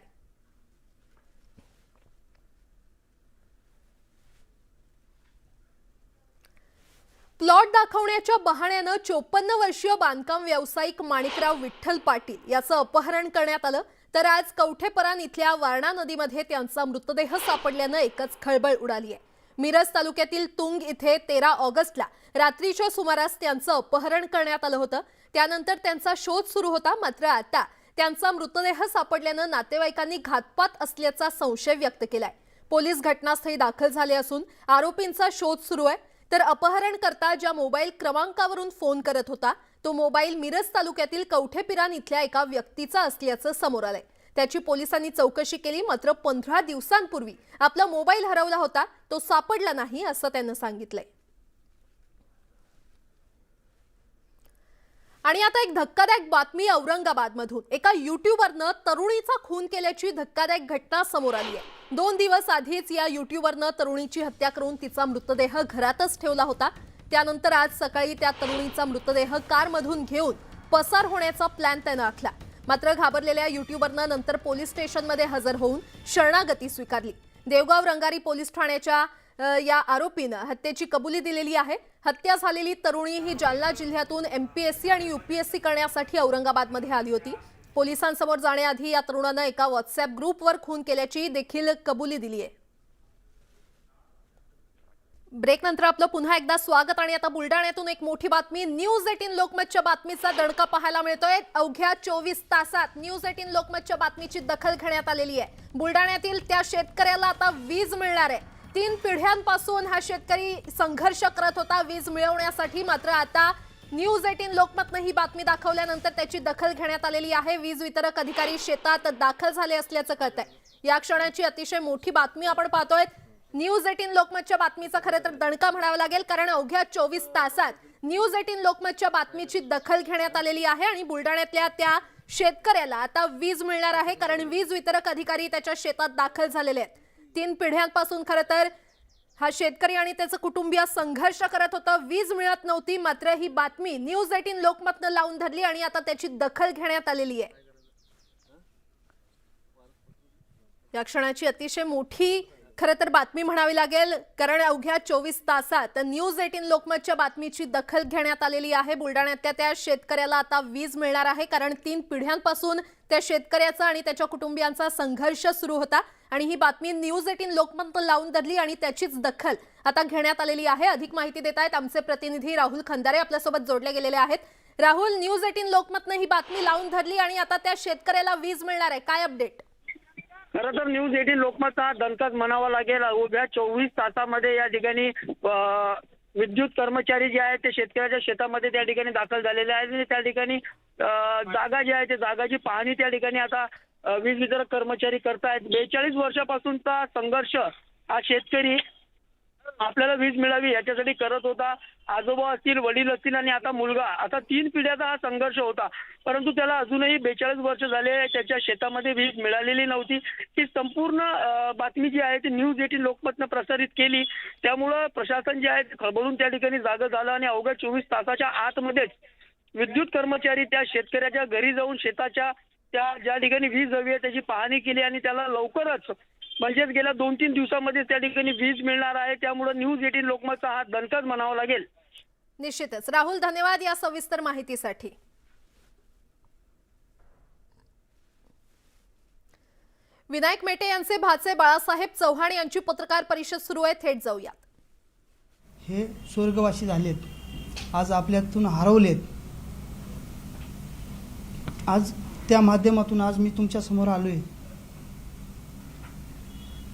[SPEAKER 1] प्लॉट दाखवण्याच्या बहाण्यानं 54 वर्षीय बांधकाम व्यावसायिक माणिकराव विठ्ठल पाटील याचं अपहरण करण्यात आलं. तर आज कवठेपरान इथल्या वारणा नदीमध्ये त्यांचा मृतदेह सापडल्यानं एकच खळबळ उडाली आहे. मिरज तालुक्यातील तुंग इथे 13 ऑगस्टला रात्रीच्या सुमारास त्यांचं अपहरण करण्यात आलं होतं. त्यानंतर त्यांचा शोध सुरू होता. मात्र आता त्यांचा मृतदेह सापडल्यानं नातेवाईकांनी घातपात असल्याचा संशय व्यक्त केलाय. पोलीस घटनास्थळी दाखल झाले असून आरोपींचा शोध सुरू आहे. तर अपहरणकर्ता ज्या मोबाईल क्रमांकावरून फोन करत होता तो मोबाईल मिरज तालुक्यातील कवठेपिरान इथल्या एका व्यक्तीचा असल्याचं समोर आलंय. त्याची पोलिसांनी चौकशी केली. मात्र 15 दिवसांपूर्वी आपला मोबाईल हरवला होता, तो सापडला नाही असं त्यानं सांगितलंय. आणि आता एक धक्कादायक बातमी औरंगाबादमधून. एका युट्यूबरनं तरुणीचा खून केल्याची धक्कादायक घटना समोर आली आहे. 2 दिवस आधीच या युट्यूबरनं तरुणीची हत्या करून तिचा मृतदेह घरातच ठेवला होता. त्यानंतर आज सकाळी त्या तरुणीचा मृतदेह कारमधून घेऊन पसार होण्याचा प्लॅन त्यानं आखला. मात्र घाबरलेल्या युट्यूबरनं नंतर पोलीस स्टेशनमध्ये हजर होऊन शरणागती स्वीकारली. देवगाव रंगारी पोलीस ठाण्याच्या या आरोपीनं हत्येची कबुली दिलेली आहे. हत्या झालेली तरुणी ही जालना जिल्ह्यातून MPSC आणि UPSC करण्यासाठी औरंगाबादमध्ये आली होती. पोलिसांसमोर जाण्याआधी या तरुणानं एका व्हॉट्सअप ग्रुपवर खून केल्याची देखील कबुली दिली आहे. ब्रेकनंतर आपलं पुन्हा एकदा स्वागत. आणि आता बुलढाण्यातून एक मोठी बातमी. न्यूज 18 लोकमतच्या बातमीचा दणका पाहायला मिळतोय. अवघ्या 24 तासात न्यूज 18 लोकमतच्या बातमीची दखल घेण्यात आलेली आहे. बुलढाण्यातील त्या शेतकऱ्याला आता वीज मिळणार आहे. 3 पिढ्यांपासून हा शेतकरी संघर्ष करत होता वीज मिळवण्यासाठी. मात्र आता न्यूज 18 लोकमतनं ही बातमी दाखवल्यानंतर त्याची दखल घेण्यात आलेली आहे. वीज वितरक अधिकारी शेतात दाखल झाले असल्याचं कळतंय. या क्षणाची अतिशय मोठी बातमी आपण पाहतोय. न्यूज 18 लोकमतच्या बातमीचा खरं तर दणका म्हणावा लागेल, कारण अवघ्या 24 तासात न्यूज 18 लोकमतच्या बातमीची दखल घेण्यात आलेली आहे. आणि बुलढाण्यातल्या त्या शेतकऱ्याला आता वीज मिळणार आहे, कारण वीज वितरक अधिकारी त्याच्या शेतात दाखल झालेले आहेत. 3 पिढ्यांपासून खरं तर हा शेतकरी आणि त्याचं कुटुंबीय संघर्ष करत होता. वीज मिळत नव्हती. मात्र ही बातमी न्यूज 18 लोकमतनं लावून धरली आणि आता त्याची दखल घेण्यात आलेली आहे. या क्षणाची अतिशय मोठी खरं तर बातमी म्हणावी लागेल, कारण अवघ्या 24 तासात न्यूज 18 लोकमतच्या बातमीची दखल घेण्यात आलेली आहे. बुलढाण्यातल्या त्या शेतकऱ्याला आता वीज मिळणार आहे, कारण 3 पिढ्यांपासून त्या शेतकऱ्याचा आणि त्याच्या कुटुंबियांचा संघर्ष सुरू होता. आणि ही बातमी न्यूज 18 लोकमत लावून धरली आणि त्याचीच दखल आता घेण्यात आलेली आहे. अधिक माहिती देत आहेत आमचे प्रतिनिधी राहुल खंदारे, आपल्यासोबत जोडले गेलेले आहेत. राहुल, न्यूज 18 लोकमतनं ही बातमी लावून धरली आणि आता त्या शेतकऱ्याला वीज मिळणार आहे, काय अपडेट?
[SPEAKER 18] खरं तर न्यूज 18 लोकमतचा दणकाच म्हणावा लागेल. उभ्या 24 तासामध्ये या ठिकाणी विद्युत कर्मचारी जे आहेत ते शेतकऱ्याच्या शेतामध्ये त्या ठिकाणी दाखल झालेले आहेत आणि त्या ठिकाणी जागा जी आहे ते जागाची पाहणी त्या ठिकाणी आता वीज वितरक कर्मचारी करतायत. 42 वर्षापासूनचा संघर्ष हा शेतकरी आपल्याला वीज मिळावी याच्यासाठी करत होता. आजोबा असतील, वडील असतील आणि आता मुलगा, आता 3 पिढ्याचा हा संघर्ष होता. परंतु त्याला अजूनही 42 वर्ष झाले त्याच्या शेतामध्ये वीज मिळालेली नव्हती. ही संपूर्ण बातमी जी आहे ती न्यूज 18 लोकमतनं प्रसारित केली. त्यामुळं प्रशासन जे आहे ते खळबळून त्या ठिकाणी जागं झालं आणि अवघ्या 24 तासाच्या आतमध्येच विद्युत कर्मचारी त्या शेतकऱ्याच्या घरी जाऊन शेताच्या त्या ज्या ठिकाणी वीज हवी आहे त्याची पाहणी केली आणि त्याला लवकरच म्हणजेच गेल्या 2-3 दिवसामध्ये त्या ठिकाणी वीज मिळणार आहे. त्यामुळे न्यूज 18 लोकमतचा हा दणकाच म्हणावा लागेल.
[SPEAKER 1] निश्चितच. राहुल, धन्यवाद या सविस्तर माहितीसाठी. विनायक मेटे यांचे भाचे बाळासाहेब चव्हाण यांची पत्रकार परिषद सुरू आहे. थेट जाऊयात.
[SPEAKER 19] हे स्वर्गवासी झालेत, आज आपल्यातून हरवलेत. आज त्या माध्यमातून आज मी तुमच्या समोर आलोय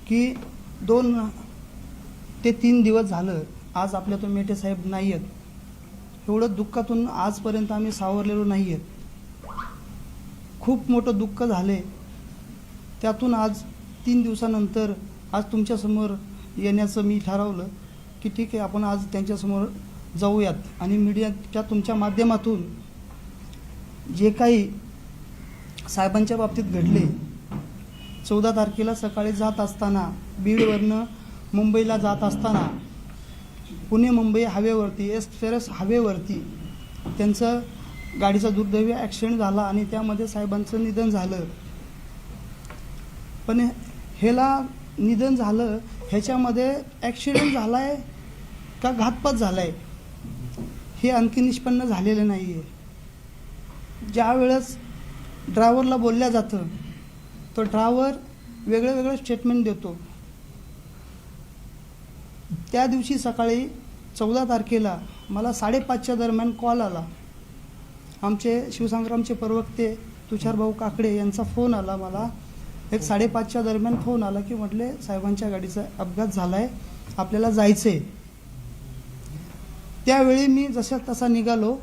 [SPEAKER 19] की 2 ते 3 दिवस झालं आज आपल्यातून मेटे साहेब नाही आहेत. एवढं दुःखातून आजपर्यंत आम्ही सावरलेलो नाही आहेत. खूप मोठं दुःख झाले. त्यातून आज 3 दिवसानंतर आज तुमच्यासमोर येण्याचं मी ठरवलं की ठीक आहे, आपण आज त्यांच्यासमोर जाऊयात आणि मीडियाच्या तुमच्या माध्यमातून जे काही साहेबांच्या बाबतीत घडले, 14 तारखेला सकाळी जात असताना बीडवरनं मुंबईला जात असताना पुणे मुंबई हायवेवरती एक्सप्रेस हायवेवरती त्यांचं गाडीचा दुर्दैवी ॲक्सिडेंट झाला आणि त्यामध्ये साहेबांचं निधन झालं. पण ह्याला निधन झालं ह्याच्यामध्ये ॲक्सिडेंट झाला आहे का घातपात झाला आहे हे आणखी निष्पन्न झालेलं नाही आहे. ज्या वेळेस ड्रायव्हरला बोलल्या जातं तो ड्रायव्हर वेगळं वेगळं स्टेटमेंट देतो. त्या दिवशी सकाळी 14 तारखेला मला 5:30च्या दरम्यान कॉल आला. आमचे शिवसंग्रामचे प्रवक्ते तुषारभाऊ काकडे यांचा फोन आला. मला एक 5:30च्या दरम्यान फोन आला की म्हटले साहेबांच्या गाडीचा अपघात झाला आहे, आपल्याला जायचं आहे. त्यावेळी मी जसा तसा निघालो.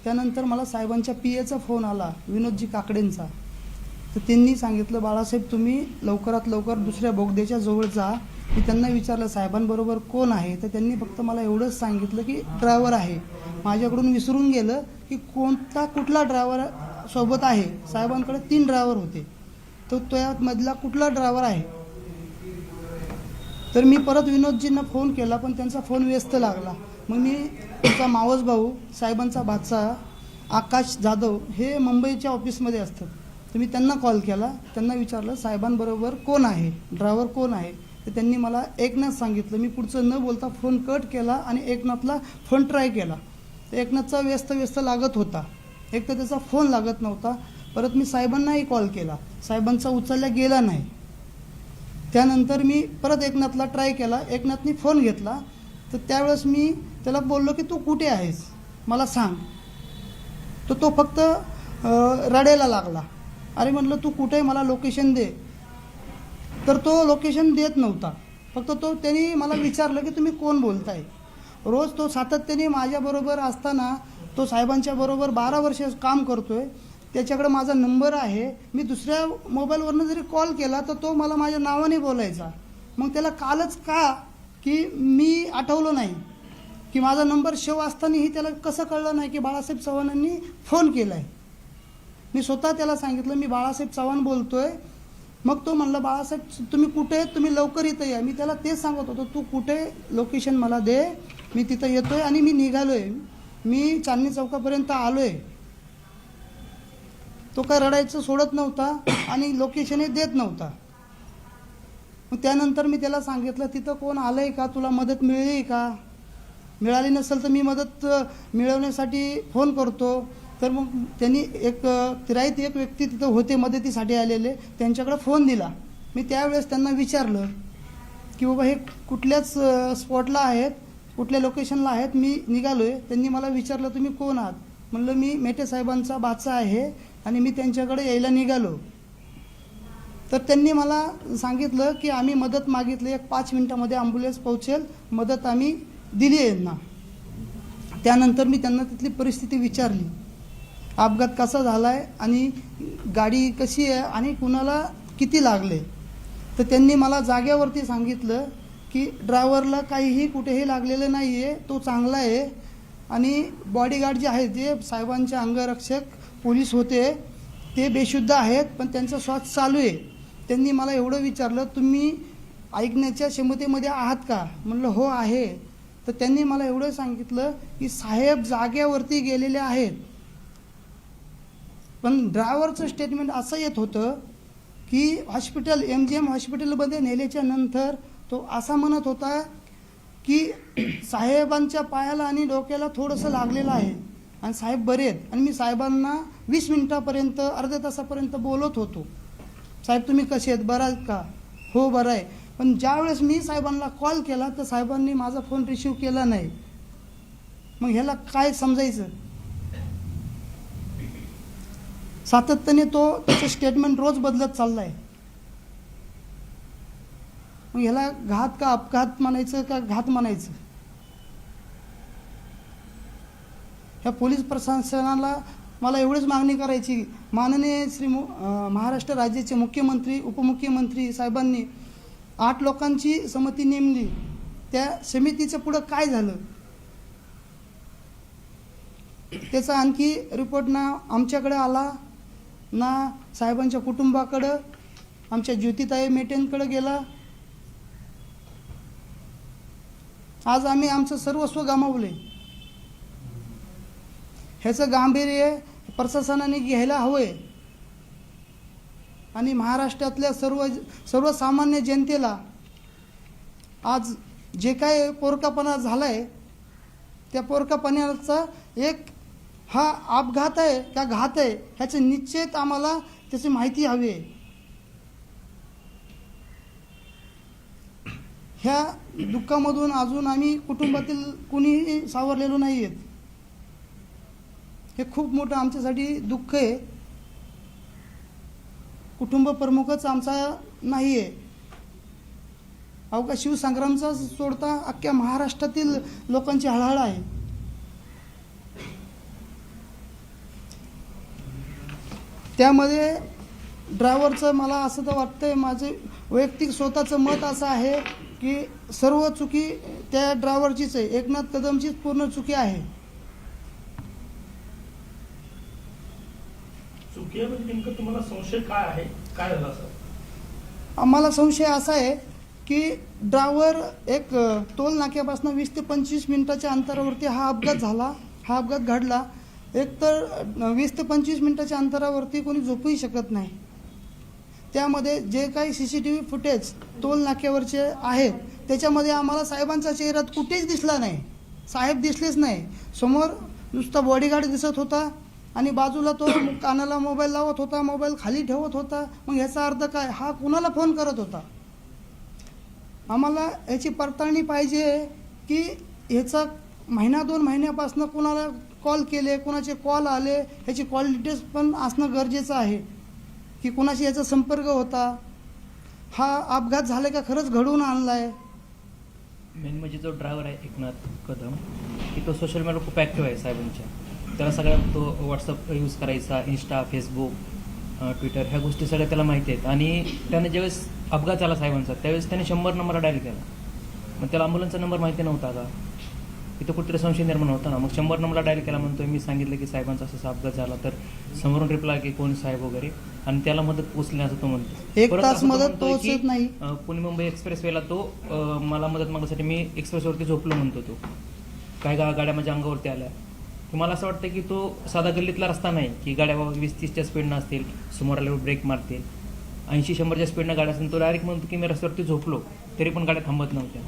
[SPEAKER 19] त्यानंतर मला साहेबांच्या PAचा फोन आला, विनोदजी काकडेंचा. तर त्यांनी सांगितलं, बाळासाहेब तुम्ही लवकरात लवकर दुसऱ्या बोगद्याच्या जवळ जा. मी त्यांना विचारलं साहेबांबरोबर कोण आहे, तर त्यांनी फक्त मला एवढंच सांगितलं की ड्रायव्हर आहे. माझ्याकडून विसरून गेलं की कुठला ड्रायव्हर सोबत आहे. साहेबांकडे 3 ड्रायव्हर होते, तर त्यामधला कुठला ड्रायव्हर आहे. तर मी परत विनोदजींना फोन केला पण त्यांचा फोन व्यस्त लागला. मग मी त्याचा मावस भाऊ साहेबांचा भाचा आकाश जाधव हे मुंबईच्या ऑफिसमध्ये असतात, तर मी त्यांना कॉल केला. त्यांना विचारलं साहेबांबरोबर कोण आहे, ड्रायव्हर कोण आहे. तर त्यांनी मला एकनाथ सांगितलं. मी पुढचं न बोलता फोन कट केला आणि एकनाथला फोन ट्राय केला. तर एकनाथचा व्यस्त लागत होता, एक तर त्याचा फोन लागत नव्हता. परत मी साहेबांनाही कॉल केला, साहेबांचा उचलला गेला नाही. त्यानंतर मी परत एकनाथला ट्राय केला, एकनाथनी फोन घेतला. तर त्यावेळेस मी त्याला बोललो की तू कुठे आहेस मला सांग. तर तो फक्त रडायला लागला. अरे म्हटलं तू कुठे, मला लोकेशन दे. तर तो लोकेशन देत नव्हता. फक्त त्यांनी मला विचारलं की तुम्ही कोण बोलताय. रोज तो सातत्याने माझ्याबरोबर असताना तो साहेबांच्या बरोबर 12 वर्ष काम करतोय. त्याच्याकडे माझा नंबर आहे. मी दुसऱ्या मोबाईलवरनं जरी कॉल केला तर तो मला माझ्या नावाने बोलायचा. मग त्याला कालच का की मी आठवलं नाही की माझा नंबर शेव असतानाही त्याला कसं कळलं नाही की बाळासाहेब चव्हाणांनी फोन केला आहे. मी स्वतः त्याला सांगितलं मी बाळासाहेब चव्हाण बोलतोय. मग तो म्हणला बाळासाहेब तुम्ही कुठे, तुम्ही लवकर इथं या. मी त्याला तेच सांगत होतो, तू कुठे लोकेशन मला दे, मी तिथं येतोय आणि मी निघालोय. मी चांदणी चौकापर्यंत आलोय. तो काय रडायचं सोडत नव्हता आणि लोकेशनही देत नव्हता. मग त्यानंतर मी त्याला सांगितलं तिथं कोण आलंय का, तुला मदत मिळली का, मिळाली नसेल तर मी मदत मिळवण्यासाठी फोन करतो. तर मग त्यांनी एक व्यक्ती तिथं होते मदतीसाठी आलेले, त्यांच्याकडे फोन दिला. मी त्यावेळेस त्यांना विचारलं की बाबा हे कुठल्याच स्पॉटला आहेत, कुठल्या लोकेशनला आहेत, मी निघालोय. त्यांनी मला विचारलं तुम्ही कोण आहात. म्हणलं मी मेटे साहेबांचा भाचा आहे आणि मी त्यांच्याकडे यायला निघालो. तर त्यांनी मला सांगितलं की आम्ही मदत मागितली, एक 5 मिनिटामध्ये ॲम्ब्युलन्स पोहोचेल, मदत आम्ही दिली आहे ना. त्यानंतर मी त्यांना तिथली परिस्थिती विचारली, अपघात कसा झाला आहे आणि गाडी कशी आहे आणि कुणाला किती लागले. तर त्यांनी मला जाग्यावरती सांगितलं की ड्रायव्हरला काहीही कुठेही लागलेलं नाही आहे, तो चांगला आहे. आणि बॉडीगार्ड जे आहेत जे साहेबांचे अंगरक्षक पोलीस होते ते बेशुद्ध आहेत, पण त्यांचा श्वास चालू आहे. त्यांनी मला एवढं विचारलं, तुम्ही ऐकण्याच्या क्षमतेमध्ये आहात का? म्हणलं हो आहे. तर त्यांनी मला एवढं सांगितलं की साहेब जाग्यावरती गेलेले आहेत, पण ड्रायव्हरचं स्टेटमेंट असं येत होतं की हॉस्पिटल MGM हॉस्पिटलमध्ये नेल्याच्या नंतर तो असा म्हणत होता की साहेबांच्या पायाला आणि डोक्याला थोडंसं लागलेलं आहे आणि साहेब बरे आहेत. आणि मी साहेबांना 20 मिनिटापर्यंत अर्ध्या तासापर्यंत बोलत होतो, साहेब तुम्ही कसे आहेत, बरं आहेत का? हो बरं आहे. पण ज्यावेळेस मी साहेबांना कॉल केला तर साहेबांनी माझा फोन रिसीव्ह केला नाही. मग ह्याला काय समजायचं? सातत्याने तो त्याचं स्टेटमेंट रोज बदलत चाललाय. मग ह्याला घात का अपघात म्हणायचं का घात म्हणायचं? ह्या पोलीस प्रशासनाला मला एवढीच मागणी करायची, माननीय महाराष्ट्र राज्याचे मुख्यमंत्री उपमुख्यमंत्री साहेबांनी 8 लोकांची समिती नेमली, त्या समितीचं पुढं काय झालं त्याचा आणखी रिपोर्ट ना आमच्याकडे आला ना साहेबांच्या कुटुंबाकडं, आमच्या ज्योतिताई मेटेंकडे गेला. आज आम्ही आमचं सर्वस्व गमावले. ह्याचं गांभीर्य प्रशासनाने घ्यायला हवंय आणि महाराष्ट्रातल्या सर्वसामान्य जनतेला आज जे काय पोरकापणा झालाय त्या पोरकापणाचा एक हा अपघात आहे का घात आहे ह्याचं निश्चित आम्हाला त्याची माहिती हवी आहे. ह्या दुःखामधून अजून आम्ही कुटुंबातील कुणीही सावरलेलो नाही आहेत. हे खूप मोठं आमच्यासाठी दुःख आहे. कुटुंब प्रमुखच आमचा नाही आहे, अवघा शिवसंग्रामचा सोडता अख्ख्या महाराष्ट्रातील लोकांची हळहळ आहे. त्यामध्ये ड्रायव्हरचं मला असं तर वाटतंय, माझे वैयक्तिक स्वतःचं मत असं आहे की सर्व चुकी त्या ड्रायव्हरचीच आहे, एकनाथ कदमचीच पूर्ण चुकी आहे.
[SPEAKER 20] नेमकं तुम्हाला संशय काय आहे, काय झाला सर?
[SPEAKER 19] आम्हाला संशय असा आहे की ड्रायव्हर एक टोल नाक्यापासून 20 ते 25 मिनिटाच्या अंतरावरती हा अपघात घडला. एक तर 20 ते 25 मिनिटाच्या अंतरावरती कोणी झोपूही शकत नाही. त्यामध्ये जे काही CCTV फुटेज टोल नाक्यावरचे आहेत त्याच्यामध्ये आम्हाला साहेबांचा चेहरा कुठेच दिसला नाही. साहेब दिसलेच नाही. समोर नुसता बॉडीगार्ड दिसत होता आणि बाजूला तो कानाला मोबाईल लावत होता, मोबाईल खाली ठेवत होता. मग याचा अर्थ काय? हा कुणाला फोन करत होता? आम्हाला याची पडताळणी पाहिजे की ह्याचा 1-2 महिन्यापासून कुणाला कॉल केले, कुणाचे कॉल आले, ह्याची कॉल डिटेल्स पण असणं गरजेचं आहे की कुणाशी याचा संपर्क होता, हा अपघात झाला का खरंच घडवून आणलाय.
[SPEAKER 20] मेन म्हणजे जो ड्रायव्हर आहे एकनाथ कदम की तो सोशल मीडियावर खूप ॲक्टिव्ह आहे साहेबांच्या. त्याला सगळ्या तो व्हॉट्सअप यूज करायचा, इंस्टा, फेसबुक, ट्विटर ह्या गोष्टी सगळ्या त्याला माहिती आहेत. आणि त्याने ज्यावेळेस अपघात झाला साहेबांचा त्यावेळेस त्याने 100 नंबरला डायल केला. मग त्याला ॲम्ब्युलन्सचा नंबर माहिती नव्हता का? इथं कुठेतरी संशय निर्माण होता ना. मग 100 नंबरला डायल केला म्हणतोय, मी सांगितलं की साहेबांचा असा अपघात झाला, तर समोरून रिप्लाय की कोण साहेब वगैरे, आणि त्याला मदत पोहोचली असं तो म्हणतो.
[SPEAKER 19] 1 तास मदत पोहोचत नाही.
[SPEAKER 20] पुणे मुंबई एक्सप्रेसवेला तो मला मदत मागण्यासाठी मी एक्सप्रेसवरती झोपलो म्हणतो. तो काय गाड्या माझ्या अंगावरती आल्या की मला असं वाटतं की तो साधा गल्लीतला रस्ता नाही की गाड्या 20-30च्या स्पीडनं असतील, समोर आल्यावर ब्रेक मारतील, 80-100च्या स्पीडनं गाड्या असतील. तो डायरेक्ट म्हणतो की मी रस्त्यावरती झोपलो तरी पण गाड्या थांबत नव्हत्या.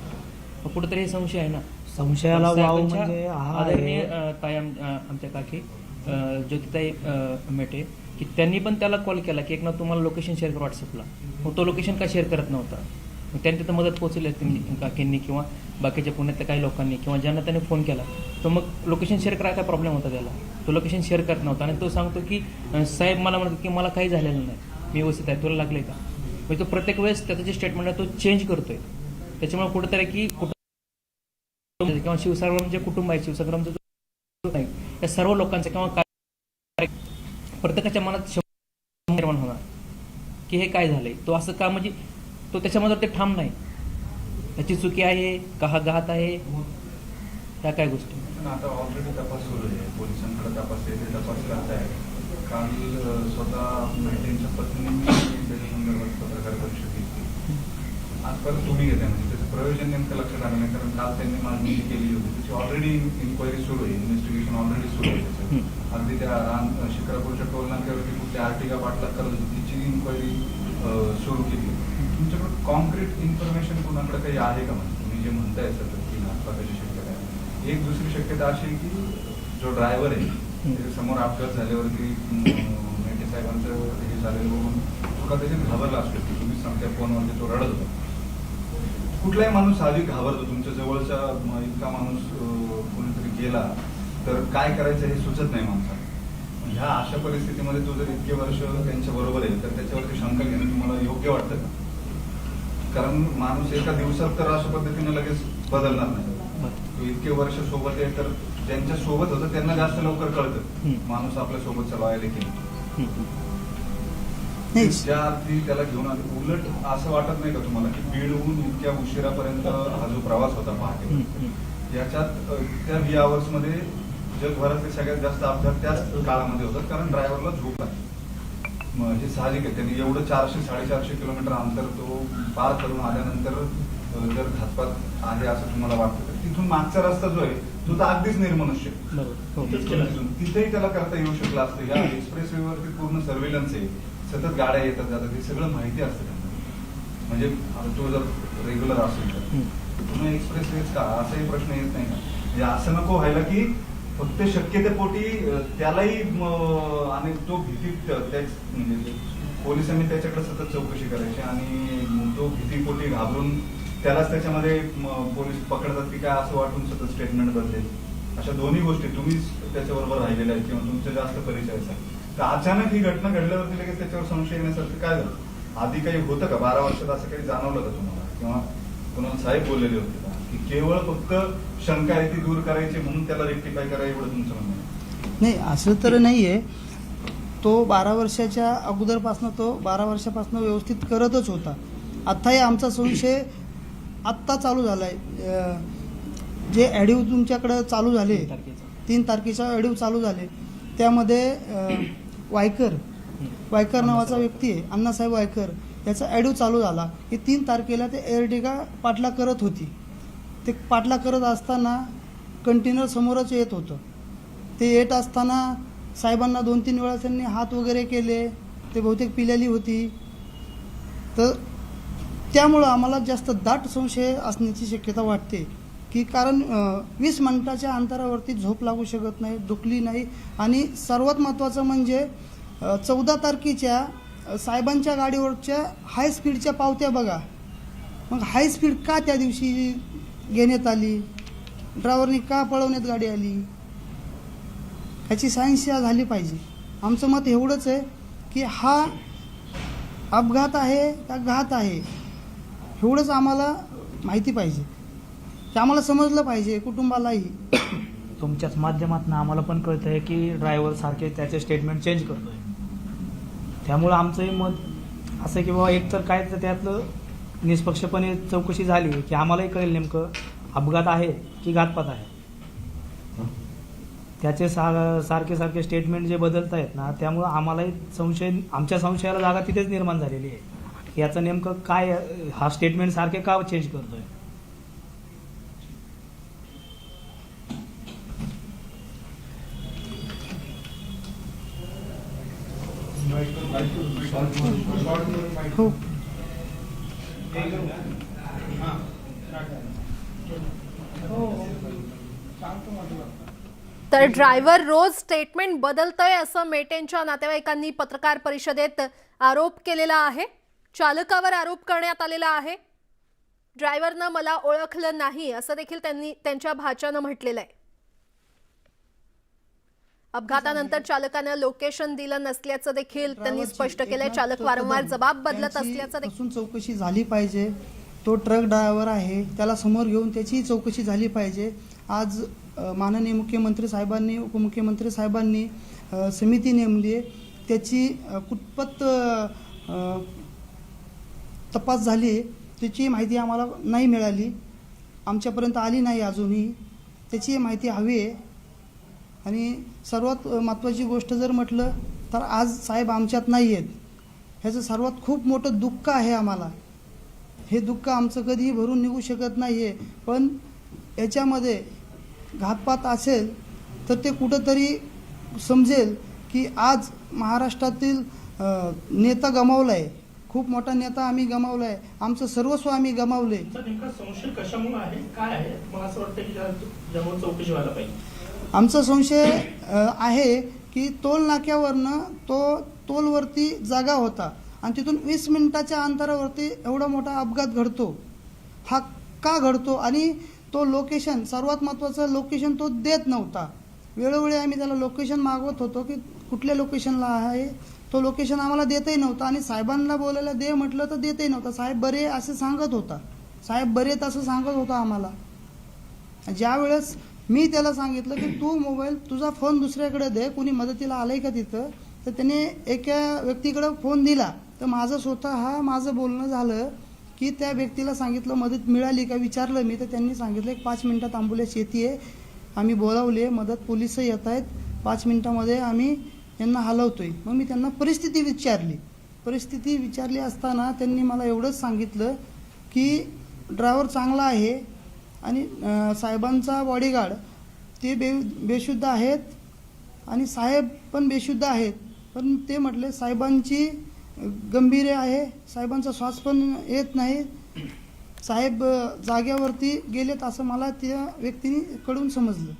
[SPEAKER 20] कुठेतरी हे संशय आहे ना.
[SPEAKER 21] संशयाला वाव म्हणजे
[SPEAKER 20] आदरणीय ताई आमच्या काकी ज्योतिताई मेटे की त्यांनी पण त्याला कॉल केला की एकनाथ तुम्हाला लोकेशन शेअर कर व्हॉट्सअपला. मग तो लोकेशन का शेअर करत नव्हता? मग त्यांनी तिथं मदत पोहोचली असते काकींनी किंवा बाकीच्या पुण्यातल्या काही लोकांनी किंवा ज्यांना त्याने फोन केला, तर मग लोकेशन शेअर करायला काय प्रॉब्लेम होता त्याला? तो लोकेशन शेअर करत नव्हता आणि तो सांगतो की साहेब मला म्हणतो की मला काही झालेलं नाही, मी व्यवस्थित आहे, तुला लागले का? म्हणजे तो प्रत्येक वेळेस त्याचं जे स्टेटमेंट आहे तो चेंज करतोय. त्याच्यामुळे कुठेतरी की किंवा शिवसंग्रामचे कुटुंब आहे, शिवसंग्रामचं नाही, या सर्व लोकांचं किंवा प्रत्येकाच्या मनात निर्माण होणार की हे काय झालंय, तो असं का, म्हणजे तो त्याच्यामध्ये ते ठाम नाही, त्याची चुकी आहे का हा घात आहे, त्या काय गोष्टी.
[SPEAKER 16] आता ऑलरेडी तपास सुरू आहे, पोलिसांकडे तपास आहे, ते तपास करत आहे. काल स्वतः मेटेंच्या पत्नींनी त्याच्या संदर्भात पत्रकार परिषद घेतली. आज परत तुम्ही घेताय, म्हणजे त्याचं प्रयोजन नेमकं लक्षात आलं नाही, कारण काल त्यांनी मागणी केली होती त्याची ऑलरेडी इन्क्वायरी सुरू आहे, इन्व्हेस्टिगेशन ऑलरेडी सुरू आहे त्याचं. अगदी त्या शिक्रापूरच्या टोल नाक्यावरती कुठल्या आर्टिका पाठलाग करत होती तिची इन्क्वायरी सुरू केली. तुमच्याकडे कॉन्क्रीट इन्फॉर्मेशन कोणाकडे काही आहे का, म्हणजे तुम्ही जे म्हणताय सतत की नागपाकाची शक्यता आहे. एक दुसरी शक्यता अशी आहे की जो ड्रायव्हर आहे त्याच्या समोर अपघात झाल्यावरती मेटे साहेबांचं हे झालेलं बघून थोडा त्याच्यात घाबरला असतो की तुम्ही सांगत्या फोनवरती तो रडत होता. कुठलाही माणूस साहजिक घाबरतो, तुमच्या जवळचा इतका माणूस कोणीतरी गेला तर काय करायचं हे सुचत नाही माणसाला. ह्या अशा परिस्थितीमध्ये तो जर इतके वर्ष त्यांच्या बरोबर आहे तर त्याच्यावरती शंका घेणं तुम्हाला योग्य वाटतं का? कारण माणूस एका दिवसात तर अशा पद्धतीने लगेच बदलणार नाही. तो इतके वर्ष सोबत आहे तर ज्यांच्या सोबत होतं त्यांना जास्त लवकर कळतं माणूस आपल्या सोबत चालवायला की ज्या अर्थी त्याला घेऊन आले. उलट असं वाटत नाही का तुम्हाला की बीडहून इतक्या उशिरापर्यंत हा जो प्रवास होता पहाटे, याच्यात त्या वी आवर्स मध्ये जगभरातले सगळ्यात जास्त अपघात त्याच काळामध्ये होतात, कारण ड्रायव्हरला झोप लागते. हे साहजिक आहे, त्यांनी एवढं 400-450 किलोमीटर अंतर तो पार करून आल्यानंतर जर घातपात आहे असं तुम्हाला वाटतं तर तिथून मागचा रस्ता जो आहे तो तर अगदीच निर्मनुष्य, तिथेही त्याला करता येऊ शकला असतं. या एक्सप्रेस वेवरती पूर्ण सर्व्हेलन्स आहे, सतत गाड्या येतात जातात, हे सगळं माहिती असतं त्यांना. म्हणजे तो जर रेग्युलर असेल तर तुम्ही एक्सप्रेस वेच का असाही प्रश्न येत नाही का? म्हणजे असं नको व्हायला की फक्त शक्यतेपोटी त्यालाही आणि तो भीती म्हणजे पोलिसांनी त्याच्याकडे सतत चौकशी करायची आणि तो भीतीपोटी घाबरून त्यालाच त्याच्यामध्ये पोलीस पकडतात की काय असं वाटून सतत स्टेटमेंट बदलेल. अशा दोन्ही गोष्टी तुम्हीच त्याच्याबरोबर राहिलेल्या आहेत किंवा तुमच्या जास्त परिचयाचा. तर अचानक ही घटना घडल्यावरती लगेच त्याच्यावर संशय येण्यासारखं काय झालं? आधी काही होतं का? 12 वर्षात असं काही जाणवलं का तुम्हाला? किंवा कोणाला साहेब बोललेले होते का की केवळ फक्त शंका आहे ती दूर करायची म्हणून त्याला रेक्टिफाय करा एवढं तुमचं म्हणणं आहे?
[SPEAKER 19] नाही, असं तर नाही आहे. तो 12 वर्षाच्या अगोदरपासून तो 12 वर्षापासून व्यवस्थित करतच होता. आत्ताही आमचा संशय आत्ता चालू झाला आहे. जे ॲडिव तुमच्याकडं चालू झाले 3 तारखेच्या ॲडिव चालू झाले त्यामध्ये वायकर नावाचा व्यक्ती आहे, अण्णासाहेब वायकर, याचा ॲडिव चालू झाला की 3 तारखेला ते एअरटिगा पाठलाग करत होती. ते पाठलाग करत असताना कंटेनर समोरच येत होतं. ते येत असताना साहेबांना 2-3 वेळा त्यांनी हात वगैरे केले, ते बहुतेक पिलेली होती. तर त्यामुळं आम्हाला जास्त दाट संशय असण्याची शक्यता वाटते की कारण 20 मिनिटाच्या अंतरावरती झोप लागू शकत नाही, दुखली नाही. आणि सर्वात महत्त्वाचं म्हणजे 14 तारखेच्या साहेबांच्या गाडीवरच्या हाय स्पीडच्या पावत्या बघा. मग हाय स्पीड का त्या दिवशी घेण्यात आली? ड्रायव्हरनी का पळवण्यात गाडी आली? ह्याची सायन्सया झाली पाहिजे. आमचं मत एवढंच आहे की हा अपघात आहे का घात आहे एवढंच आम्हाला माहिती पाहिजे, ते आम्हाला समजलं पाहिजे कुटुंबालाही.
[SPEAKER 21] तुमच्याच माध्यमातून आम्हाला पण कळतं आहे की ड्रायव्हर सारखे त्याचे स्टेटमेंट चेंज करतोय. त्यामुळं आमचंही मत असं की बाबा एकतर काय तर त्यातलं निष्पक्षपणे चौकशी झाली की आम्हालाही कळेल नेमकं अपघात आहे की घातपात आहे. त्याचे सारखे स्टेटमेंट जे बदलत आहेत ना, त्यामुळं आम्हालाही आमच्या संशयाला जागा तिथेच निर्माण झालेली आहे. याचं नेमकं काय, हा स्टेटमेंट सारखे का चेंज करतोय?
[SPEAKER 19] हो.
[SPEAKER 1] तर ड्रायव्हर रोज स्टेटमेंट बदलतोय असं मेटेंच्या नातेवाईकांनी पत्रकार परिषदेत आरोप केलेला आहे. चालकावर आरोप करण्यात आलेला आहे. ड्रायव्हरनं मला ओळखलं नाही असं देखील त्यांनी त्यांच्या भाच्यानं म्हटलेलं आहे. अपघातानंतर चालकानं लोकेशन दिलं नसल्याचं देखील त्यांनी स्पष्ट केलंय. चालक वारंवार जबाब बदलत असल्याचं देखील
[SPEAKER 19] चौकशी झाली पाहिजे. तो ट्रक ड्रायव्हर आहे, त्याला समोर घेऊन त्याची चौकशी झाली पाहिजे. आज माननीय मुख्यमंत्री साहेबांनी, उपमुख्यमंत्री साहेबांनी समिती नेमली आहे. त्याची कुठपत तपास झाली आहे त्याची माहिती आम्हाला नाही मिळाली, आमच्यापर्यंत आली नाही अजूनही. त्याची माहिती हवी आहे. आणि सर्वात महत्त्वाची गोष्ट जर म्हटलं तर आज साहेब आमच्यात नाही आहेत. ह्याचं सर्वात खूप मोठं दुःख आहे आम्हाला. हे दुःख आमचं कधीही भरून निघू शकत नाही आहे. पण याच्यामध्ये घातपात असेल तर ते कुठंतरी समजेल की आज महाराष्ट्रातील नेता गमावला आहे. खूप मोठा नेता आम्ही गमावला आहे. आमचं सर्वस्व आम्ही गमावले.
[SPEAKER 20] नेमका संशय कशामुळे आहे, काय आहे? मला असं वाटतं की ज्यामुळे चौकशी व्हायला पाहिजे.
[SPEAKER 19] आमचा संशय आहे की टोल नाक्यावरनं टोलवरती जागा होता आणि तिथून 20 मिनिटाच्या अंतरावरती एवढा मोठा अपघात घडतो. हा का घडतो? आणि तो लोकेशन, सर्वात महत्त्वाचं लोकेशन तो देत नव्हता. वेळोवेळी आम्ही त्याला लोकेशन मागवत होतो की कुठल्या लोकेशनला आहे, तो लोकेशन आम्हाला देतही नव्हता. आणि साहेबांना बोलायला दे म्हटलं तर देतही नव्हता. साहेब बरे असं सांगत होता, साहेब बरेत असं सांगत होता आम्हाला. ज्या वेळेस मी त्याला सांगितलं की तू मोबाईल, तुझा फोन दुसऱ्याकडे दे, कुणी मदतीला आलंय का तिथं, तर त्याने एका व्यक्तीकडे फोन दिला. तर माझं बोलणं झालं की त्या व्यक्तीला सांगितलं मदत मिळाली का विचारलं मी, तर त्यांनी सांगितलं 1 पाच मिनिटात ॲम्ब्युलन्स येते, आम्ही बोलावले, मदत पोलिसही येत आहेत, 5 मिनिटामध्ये आम्ही यांना हलवतोय. मग मी त्यांना परिस्थिती विचारली असताना त्यांनी मला एवढंच सांगितलं की ड्रायव्हर चांगला आहे आणि साहेबांचा बॉडीगार्ड ते बेशुद्ध आहेत आणि साहेब पण बेशुद्ध आहेत. पण ते म्हटले साहेबांची गंभीर आहे, साहेबांचा श्वास पण येत नाही, साहेब जाग्यावरती गेलेत असं मला त्या व्यक्तीने कडून समजलं.